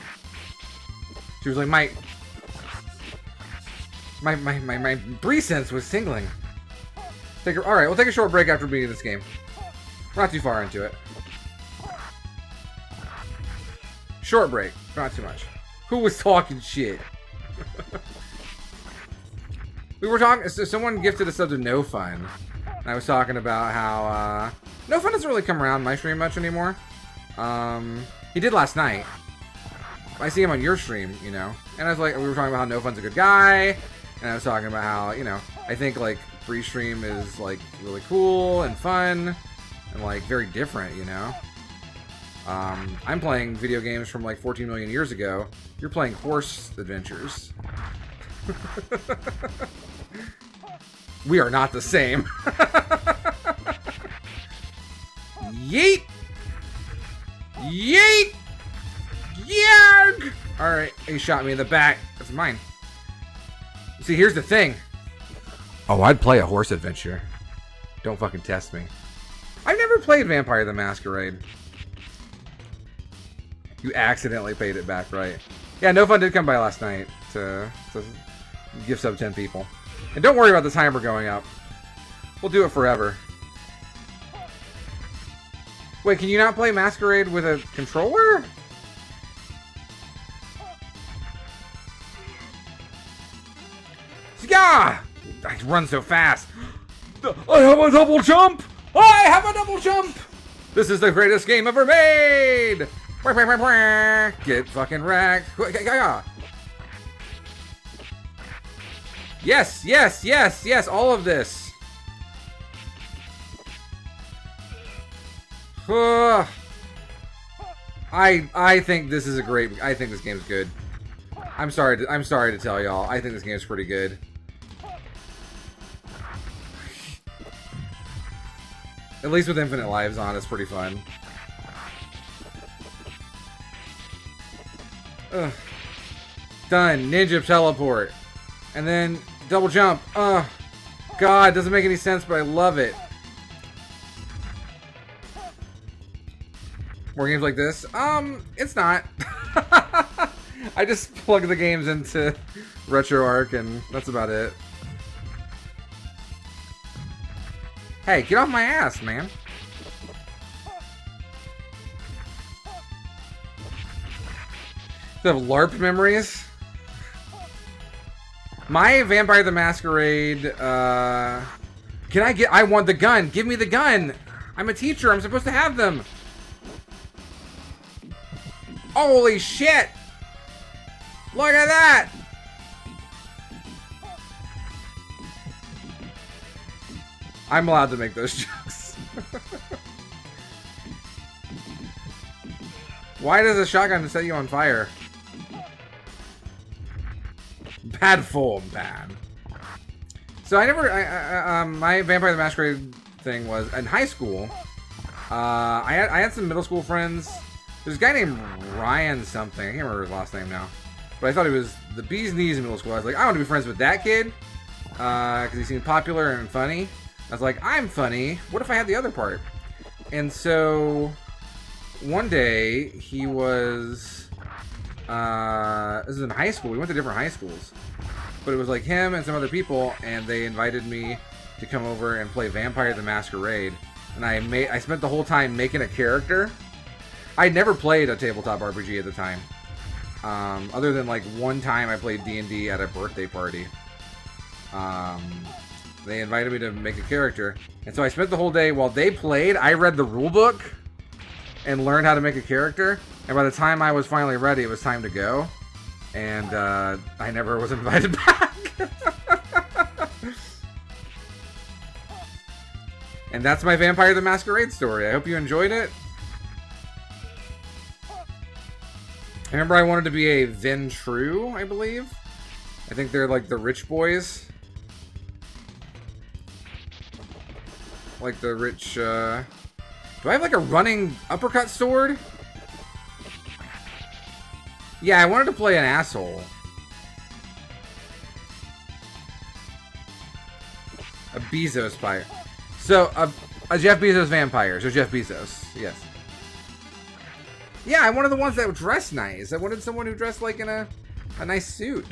She was like, my Bree sense was tingling. All right, we'll take a short break after beating this game. We're not too far into it. Short break, not too much. Who was talking shit? We were talking. So someone gifted a sub to No Fun, and I was talking about how No Fun doesn't really come around my stream much anymore. He did last night. I see him on your stream, you know. And I was like, we were talking about how No Fun's a good guy, and I was talking about how, you know, I think like free stream is like really cool and fun and like very different, you know. I'm playing video games from like 14 million years ago. You're playing horse adventures. We are not the same. Yeet! Yeet! Yarg! Alright, he shot me in the back. That's mine. See, here's the thing. Oh, I'd play a horse adventure. Don't fucking test me. I've never played Vampire the Masquerade. You accidentally paid it back, right? Yeah, No Fun did come by last night to gift sub 10 people. And don't worry about the timer going up. We'll do it forever. Wait, can you not play Masquerade with a controller? Yeah! I run so fast. I have a double jump! I have a double jump! This is the greatest game ever made! Get fucking wrecked. Yes, yes, yes, yes, all of this. I think this is a great... I think this game's good. I'm sorry to tell y'all. I think this game is pretty good. At least with infinite lives on, it's pretty fun. Ugh. Done. Ninja teleport. And then double jump. Ugh. God, doesn't make any sense, but I love it. More games like this? It's not. I just plug the games into RetroArch and that's about it. Hey, get off my ass, man. You have LARP memories? My Vampire the Masquerade, I want the gun. Give me the gun. I'm a teacher. I'm supposed to have them. Holy shit. Look at that. I'm allowed to make those jokes. Why does a shotgun set you on fire? Bad form, man. So my Vampire the Masquerade thing was in high school. I had some middle school friends. There's a guy named Ryan something. I can't remember his last name now. But I thought he was the bee's knees in middle school. I was like, I want to be friends with that kid. Because he seemed popular and funny. I was like, I'm funny. What if I had the other part? And so one day he was this was in high school. We went to different high schools. But it was like him and some other people, and they invited me to come over and play Vampire the Masquerade. And I spent the whole time making a character. I'd never played a tabletop RPG at the time. Other than like one time I played D&D at a birthday party. They invited me to make a character. And so I spent the whole day while they played, I read the rule book and learned how to make a character. And by the time I was finally ready, it was time to go. And I never was invited back. And that's my Vampire the Masquerade story. I hope you enjoyed it. I remember I wanted to be a Ventru, I believe. I think they're like the rich boys. Like the rich, do I have like a running uppercut sword? Yeah, I wanted to play an asshole. A Bezos pirate. So, a Jeff Bezos vampire. So Jeff Bezos, yes. Yeah, I wanted the ones that would dress nice. I wanted someone who dressed like in a nice suit.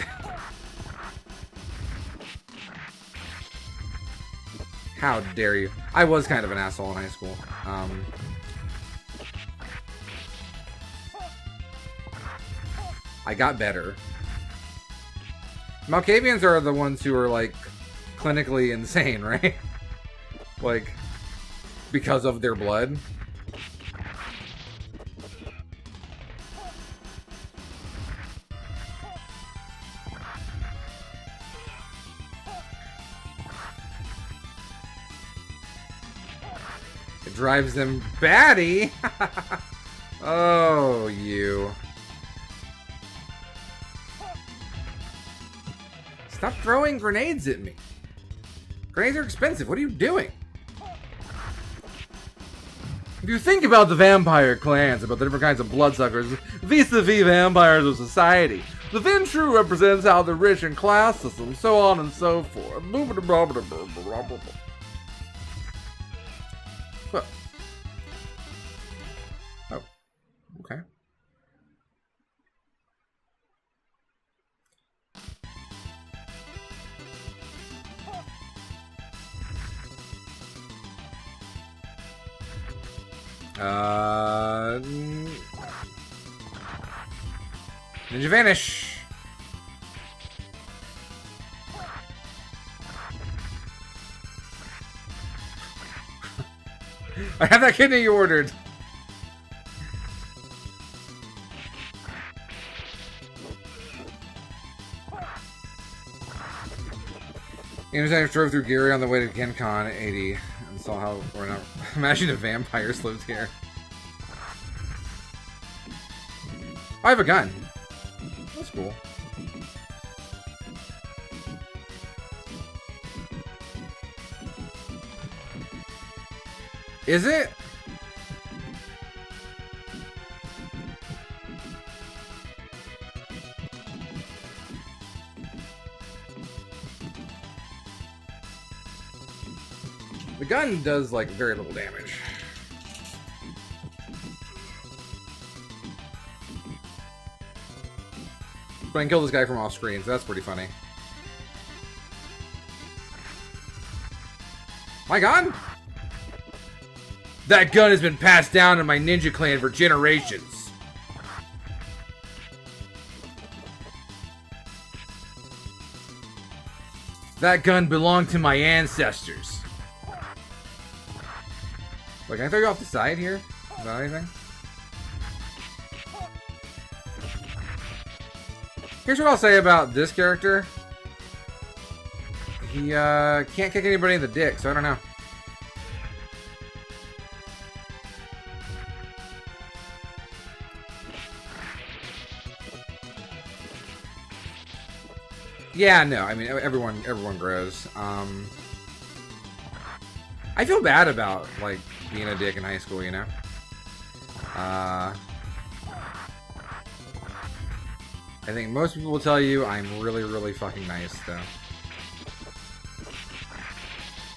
How dare you. I was kind of an asshole in high school. I got better. Malkavians are the ones who are, like, clinically insane, right? Like, because of their blood. It drives them batty. Oh, you. Stop throwing grenades at me. Grenades are expensive. What are you doing? If you think about the vampire clans, about the different kinds of bloodsuckers vis-a-vis vampires of society, the Ventru represents how the rich and class system, so on and so forth. What? Oh, okay. Ninja vanish. I have that kidney you ordered. I drove through Gary on the way to Gen Con 80 and saw how we're not. Imagine if vampires lived here. I have a gun. That's cool. Is it? The gun does, like, very little damage. But I can kill this guy from off screen, so that's pretty funny. My gun? That gun has been passed down in my ninja clan for generations. That gun belonged to my ancestors. Wait, can I throw you off the side here? Without anything? Here's what I'll say about this character. He can't kick anybody in the dick, so I don't know. Yeah, no, I mean, everyone grows. I feel bad about, like, being a dick in high school, you know? I think most people will tell you I'm really, really fucking nice, though.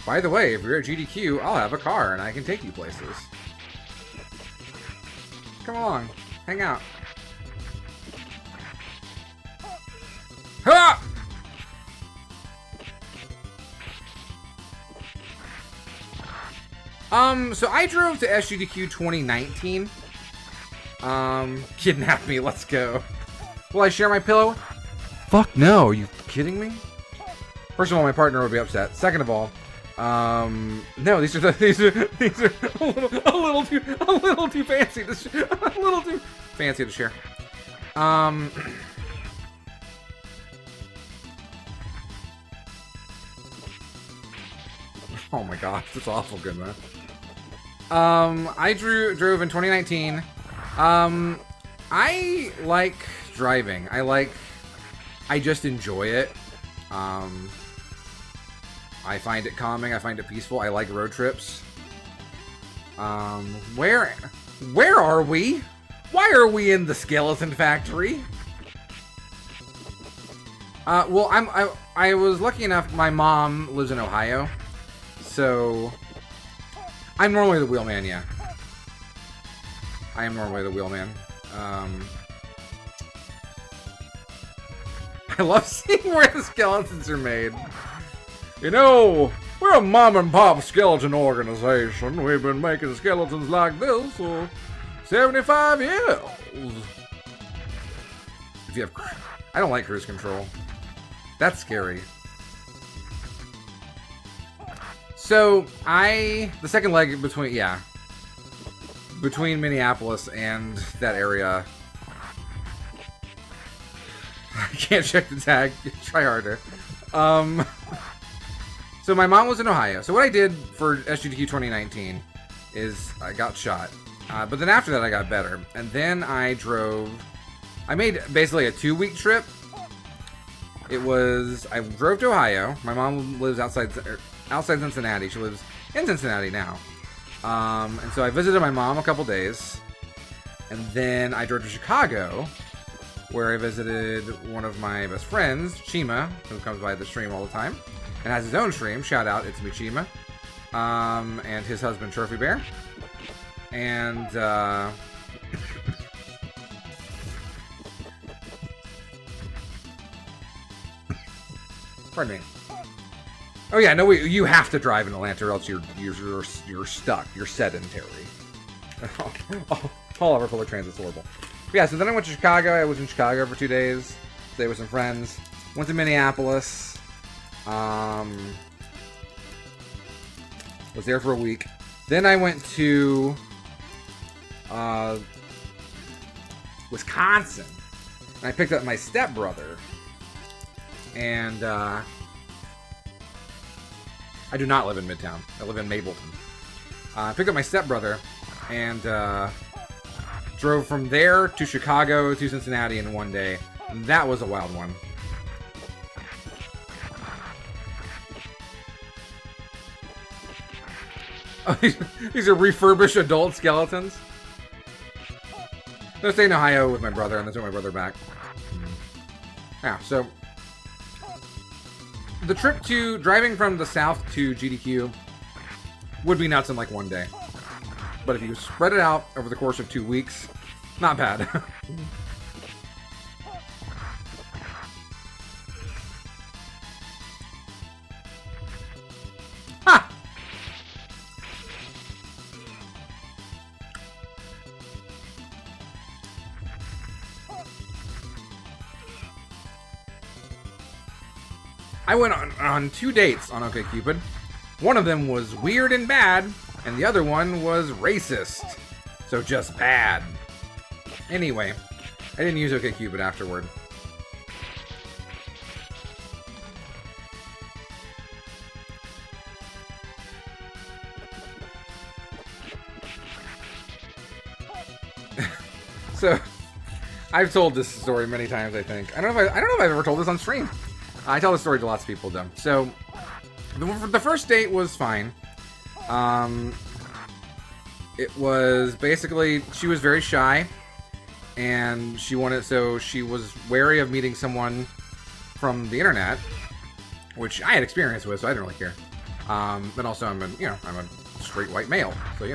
By the way, if you're at GDQ, I'll have a car and I can take you places. Come along. Hang out. Ha! So I drove to SGDQ 2019. Kidnap me, let's go. Will I share my pillow? Fuck no, are you kidding me? First of all, my partner would be upset. Second of all, no, these are a little too fancy to share. Oh my gosh, that's awful good, man. I drove in 2019. I like driving. I just enjoy it. I find it calming. I find it peaceful. I like road trips. Where are we? Why are we in the skeleton factory? Well, I was lucky enough. My mom lives in Ohio, so I'm normally the wheelman. Yeah, I am normally the wheelman. I love seeing where the skeletons are made. You know, we're a mom and pop skeleton organization. We've been making skeletons like this for 75 years. If you have, I don't like cruise control. That's scary. So the second leg between Minneapolis and that area. I can't check the tag. Try harder. So my mom was in Ohio. So what I did for SGDQ 2019 is I got shot. But then after that I got better. And then I made basically a 2-week trip. I drove to Ohio. My mom lives outside Cincinnati. She lives in Cincinnati now. And so I visited my mom a couple days. And then I drove to Chicago, where I visited one of my best friends, Chima, who comes by the stream all the time, and has his own stream. Shout out, it's me, Chima. And his husband, Trophy Bear. And, pardon me. Oh yeah, no, you have to drive in Atlanta or else you're stuck. You're sedentary. All over public transit's horrible. But yeah, so then I went to Chicago. I was in Chicago for 2 days. Stayed with some friends. Went to Minneapolis. Was there for a week. Then I went to Wisconsin. And I picked up my stepbrother. And I do not live in Midtown. I live in Mableton. I picked up my stepbrother and drove from there to Chicago to Cincinnati in one day. And that was a wild one. Oh, these are refurbished adult skeletons. I was staying in Ohio with my brother, and I took my brother back. Yeah, so the trip to driving from the south to GDQ would be nuts in like one day. But if you spread it out over the course of 2 weeks, not bad. Ha! I went on 2 dates on OkCupid. One of them was weird and bad, and the other one was racist. So just bad. Anyway, I didn't use OkCupid afterward. So, I've told this story many times, I think. I don't know if I've ever told this on stream. I tell this story to lots of people, though. So, the first date was fine. It was basically, she was very shy, and she was wary of meeting someone from the internet, which I had experience with, so I didn't really care. But also, I'm a straight white male, so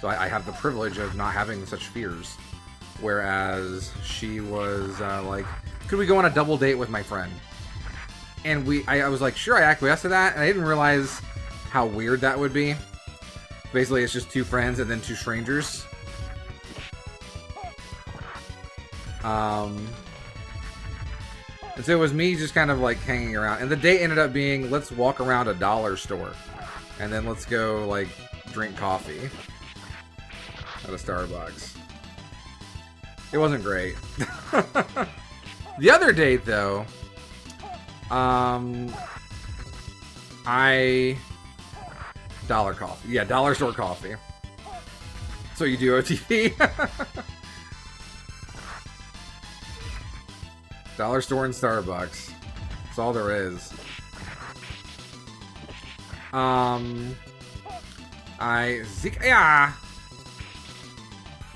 so I have the privilege of not having such fears. Whereas she was like, could we go on a double date with my friend? And I was like, sure, I acquiesced to that, and I didn't realize how weird that would be. Basically, it's just 2 friends and then 2 strangers. And so it was me just kind of like hanging around. And the date ended up being, let's walk around a dollar store. And then let's go, like, drink coffee at a Starbucks. It wasn't great. The other date, though, dollar coffee. Yeah, dollar store coffee. So you do OTP? Dollar store and Starbucks. That's all there is.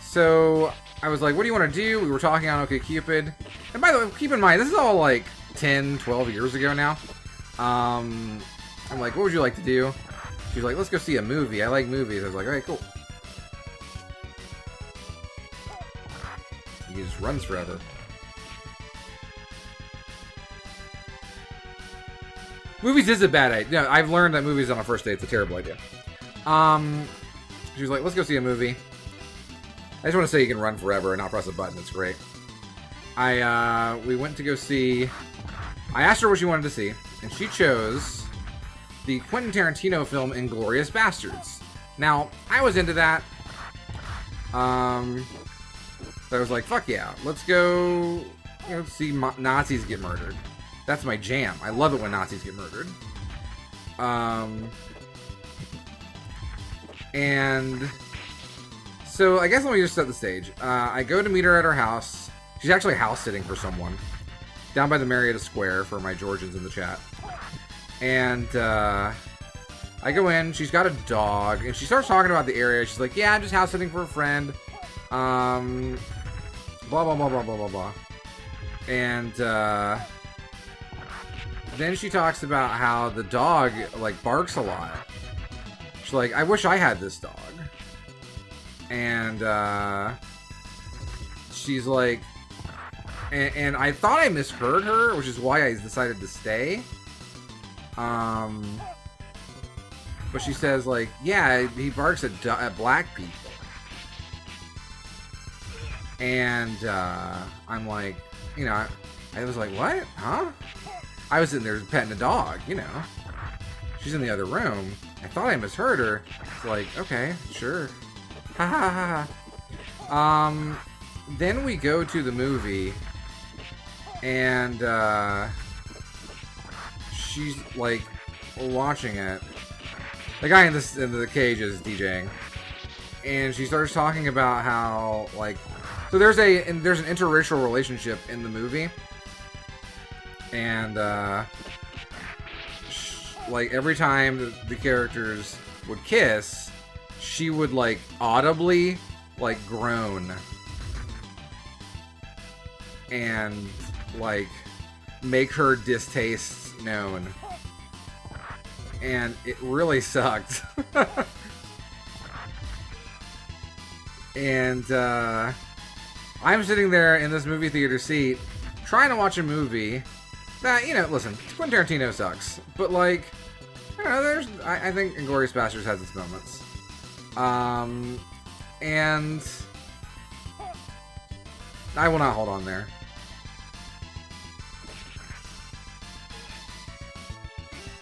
So I was like, what do you want to do? We were talking on OkCupid. And by the way, keep in mind, this is all like 10, 12 years ago now. I'm like, what would you like to do? She's like, let's go see a movie. I like movies. I was like, alright, cool. He just runs forever. Movies is a bad idea. No, I've learned that movies on a first date is a terrible idea. She was like, let's go see a movie. I just want to say you can run forever and not press a button. It's great. We went to go see... I asked her what she wanted to see, and she chose the Quentin Tarantino film Inglourious Basterds. Now, I was into that. So I was like, fuck yeah. Let's go see Nazis get murdered. That's my jam. I love it when Nazis get murdered. And so I guess let me just set the stage. I go to meet her at her house. She's actually house sitting for someone down by the Marietta Square for my Georgians in the chat. And I go in. She's got a dog, and she starts talking about the area. She's like, "Yeah, I'm just house sitting for a friend." Blah blah blah blah blah blah blah. And then she talks about how the dog like barks a lot. She's like, "I wish I had this dog." And she's like, and I thought I misheard her, which is why I decided to stay. But she says like, yeah, he barks at black people. And I'm like, I was like, what? Huh? I was in there petting a dog, She's in the other room. I thought I misheard her. It's like, okay, sure. Ha ha ha. Then we go to the movie, and she's like watching it. The guy in the cage is DJing, and she starts talking about how so there's an interracial relationship in the movie, and like every time the characters would kiss, she would like audibly like groan and like make her distaste known, and it really sucked. And I'm sitting there in this movie theater seat trying to watch a movie that, you know, listen, Quentin Tarantino sucks, but like, I don't know, I think Inglourious Basterds has its moments. And I will not hold on there.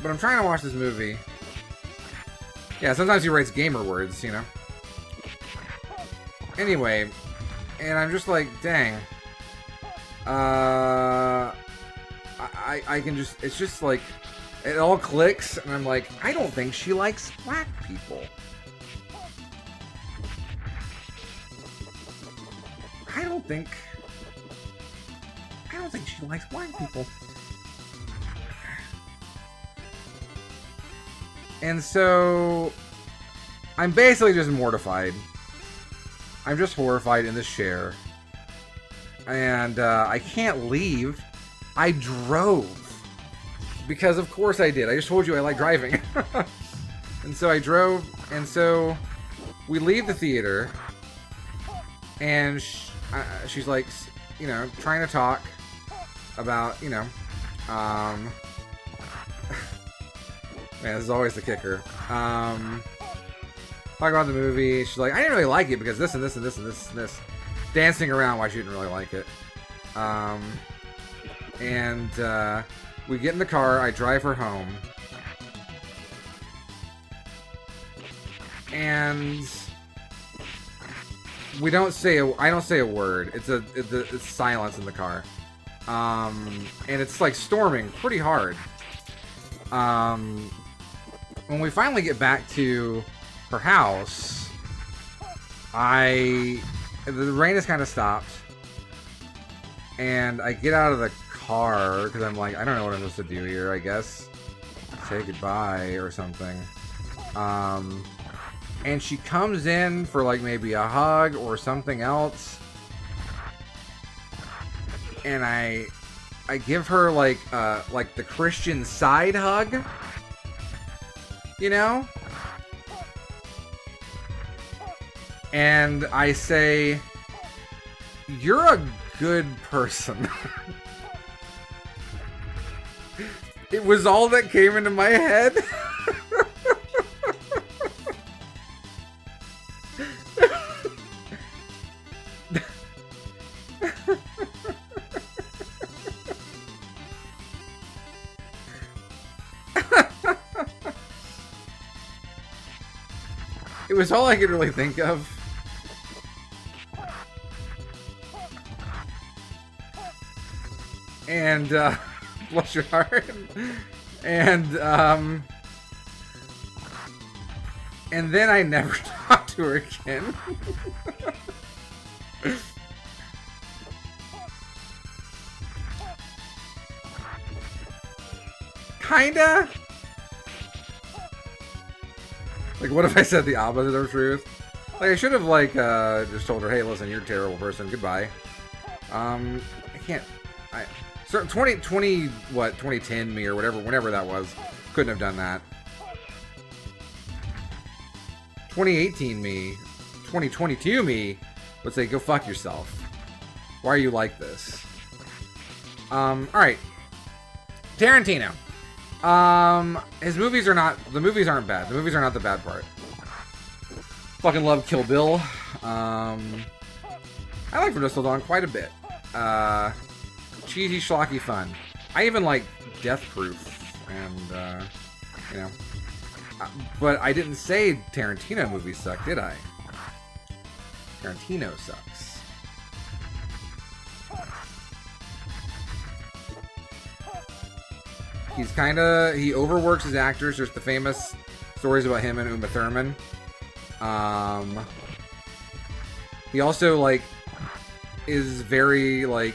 But I'm trying to watch this movie. Yeah, sometimes he writes gamer words, you know. Anyway, and I'm just like, dang. I can just, it's just like, it all clicks, and I'm like, I don't think she likes black people. I don't think she likes black people. And so, I'm basically just mortified. I'm just horrified in this chair. And I can't leave. I drove. Because of course I did. I just told you I like driving. And so I drove. And so we leave the theater. And she's like, you know, trying to talk about, you know, man, this is always the kicker. Talk about the movie. She's like, I didn't really like it because this and this and this and this and this. Dancing around why she didn't really like it. And we get in the car. I drive her home. And we don't say I don't say a word. It's silence in the car. And it's like storming pretty hard. When we finally get back to her house, the rain has kind of stopped, and I get out of the car because I'm like, I don't know what I'm supposed to do here. I guess say goodbye or something. And she comes in for like maybe a hug or something else, and I give her like the Christian side hug, you know? And I say, you're a good person. It was all that came into my head. It was all I could really think of. And, bless your heart. And then I never talked to her again. Kinda. Like, what if I said the opposite of truth? Like, I should have, like, just told her, hey, listen, you're a terrible person, goodbye. I can't, so 2010 me, or whatever, whenever that was, couldn't have done that. 2018 me, 2022 me, would say, go fuck yourself. Why are you like this? Alright. Tarantino. His movies are not, the movies aren't bad. The movies are not the bad part. Fucking love Kill Bill. I like From Dusk Till Dawn quite a bit. Cheesy, schlocky fun. I even like Death Proof, and, you know. But I didn't say Tarantino movies suck, did I? Tarantino sucks. He's kinda, he overworks his actors. There's the famous stories about him and Uma Thurman. He also, like, is very, like,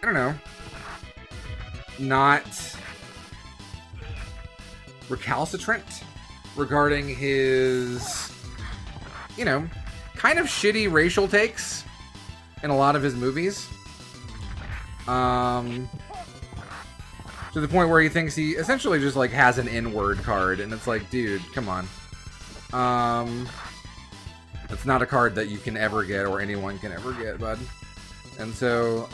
I don't know, not recalcitrant regarding his, you know, kind of shitty racial takes in a lot of his movies. To the point where he thinks he essentially just like has an N-word card, and it's like, dude, come on. It's not a card that you can ever get or anyone can ever get, bud. And so,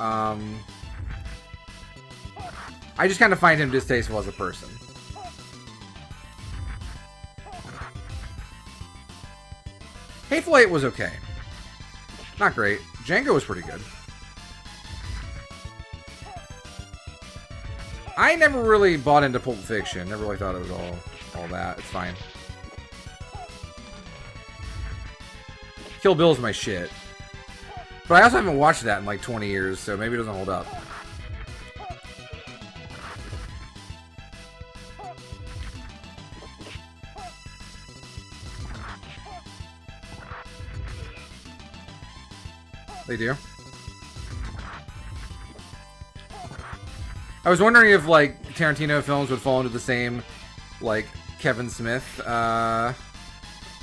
I just kind of find him distasteful as a person. Hateful Eight was okay. Not great. Django was pretty good. I never really bought into Pulp Fiction. Never really thought it was all that. It's fine. Kill Bill's my shit. But I also haven't watched that in like 20 years, so maybe it doesn't hold up. They do. I was wondering if, like, Tarantino films would fall into the same, like, Kevin Smith,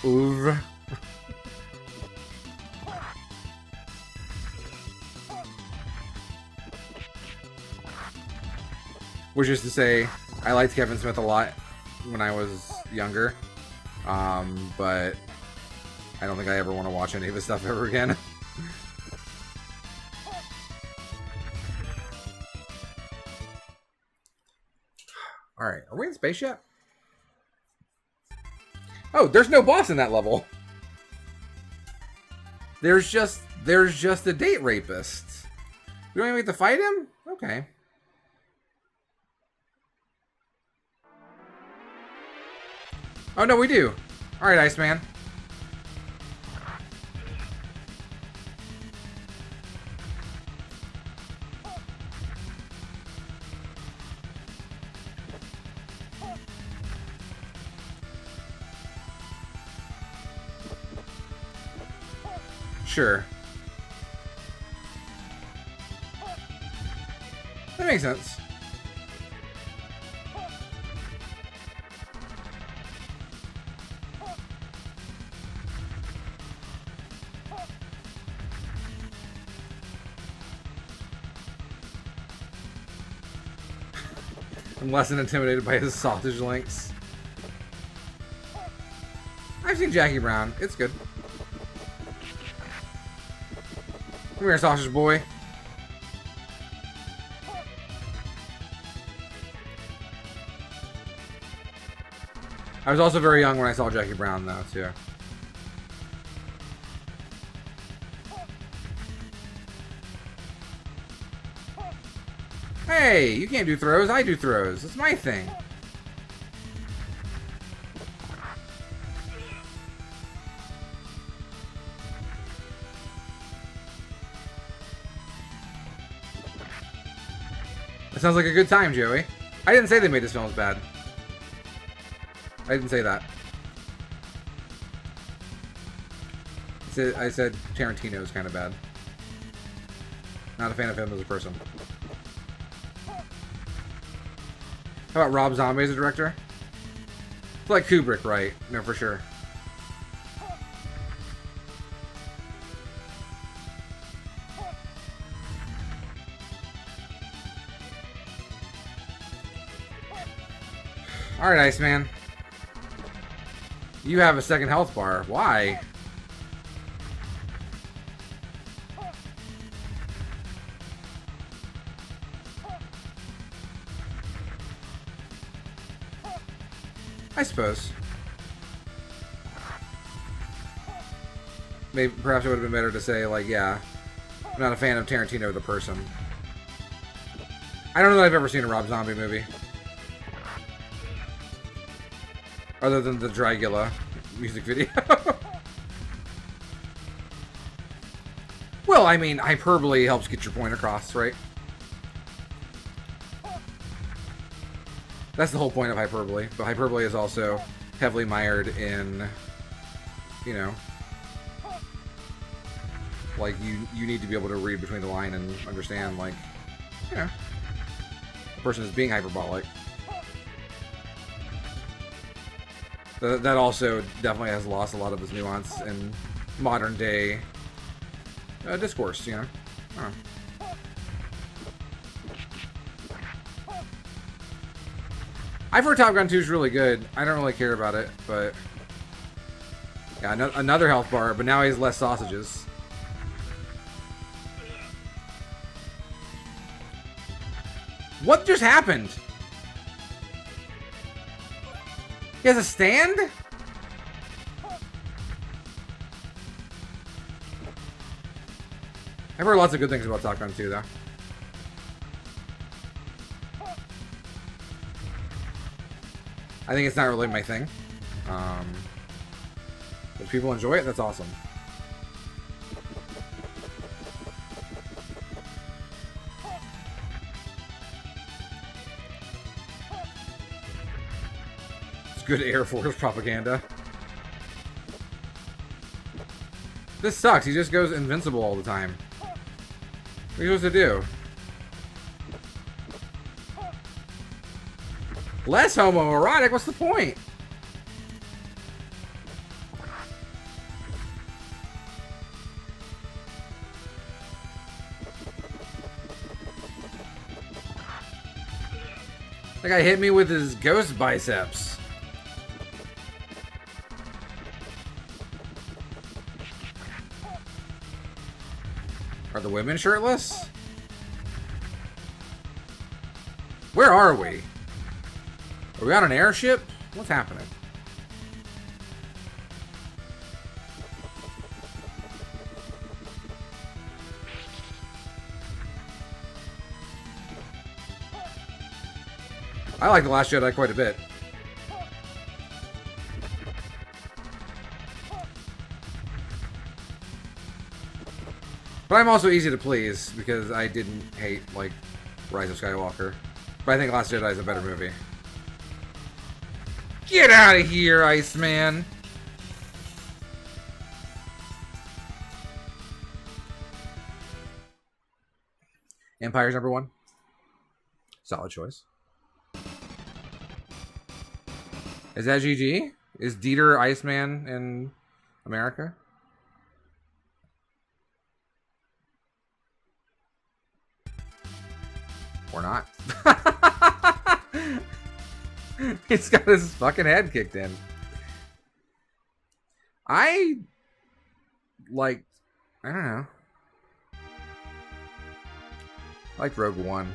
oeuvre. Which is to say, I liked Kevin Smith a lot when I was younger, but I don't think I ever want to watch any of his stuff ever again. Alright, are we in space yet? Oh, there's no boss in that level. There's just a date rapist. We don't even get to fight him? Okay. Oh no, we do. Alright, Iceman. Sure. That makes sense. I'm less than intimidated by his sausage links. I've seen Jackie Brown. It's good. Come here, sausage boy. I was also very young when I saw Jackie Brown, though, too. Hey, you can't do throws. I do throws. It's my thing. That sounds like a good time, Joey. I didn't say they made this film bad. I didn't say that. I said Tarantino is kind of bad. Not a fan of him as a person. How about Rob Zombie as a director? It's like Kubrick, right? No, for sure. Alright, Iceman. You have a second health bar. Why? I suppose. Maybe, perhaps it would have been better to say, like, yeah, I'm not a fan of Tarantino the person. I don't know that I've ever seen a Rob Zombie movie. Other than the Dragula music video. Well, I mean, hyperbole helps get your point across, right? That's the whole point of hyperbole. But hyperbole is also heavily mired in, you know, like, you need to be able to read between the line and understand, like, you know, the person is being hyperbolic. That also definitely has lost a lot of its nuance in modern day discourse, you know? Huh. I've heard Top Gun 2 is really good. I don't really care about it, but... Yeah, another health bar, but now he has less sausages. What just happened? He has a stand? I've heard lots of good things about Top Gun 2, though. I think it's not really my thing. If people enjoy it, that's awesome. It's good Air Force propaganda. This sucks. He just goes invincible all the time. What are you supposed to do? Less homoerotic? What's the point? That guy hit me with his ghost biceps. Are the women shirtless? Where are we? Are we on an airship? What's happening? I like The Last Jedi quite a bit. But I'm also easy to please because I didn't hate, like, Rise of Skywalker. But I think Last Jedi is a better movie. Get out of here, Iceman! Empire's #1. Solid choice. Is that GG? Is Dieter Iceman in America? Or not? He's got his fucking head kicked in. I don't know. I liked Rogue One.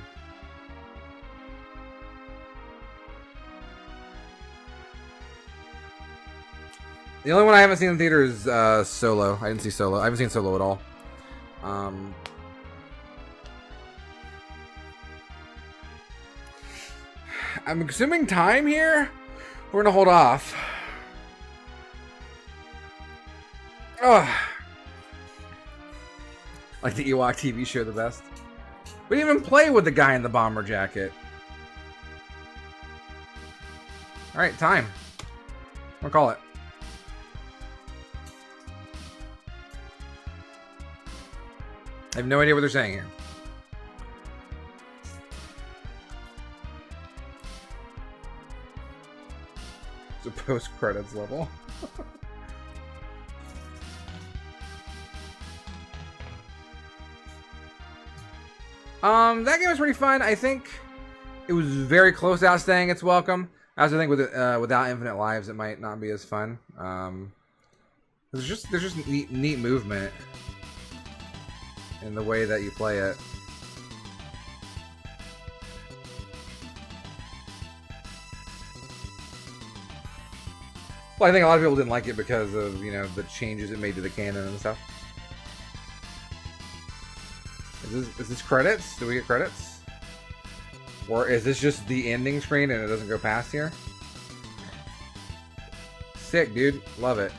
The only one I haven't seen in theater is Solo. I didn't see Solo. I haven't seen Solo at all. I'm assuming time here. We're gonna hold off. Ugh. Like the Ewok TV show the best. We didn't even play with the guy in the bomber jacket. Alright, time. We'll call it. I have no idea what they're saying here. It's a post-credits level. That game was pretty fun. I think it was very close to outstaying its welcome. I also think with without infinite lives, it might not be as fun. There's just neat movement in the way that you play it. Well, I think a lot of people didn't like it because of, you know, the changes it made to the canon and stuff. Is this credits? Do we get credits? Or is this just the ending screen and it doesn't go past here? Sick, dude. Love it.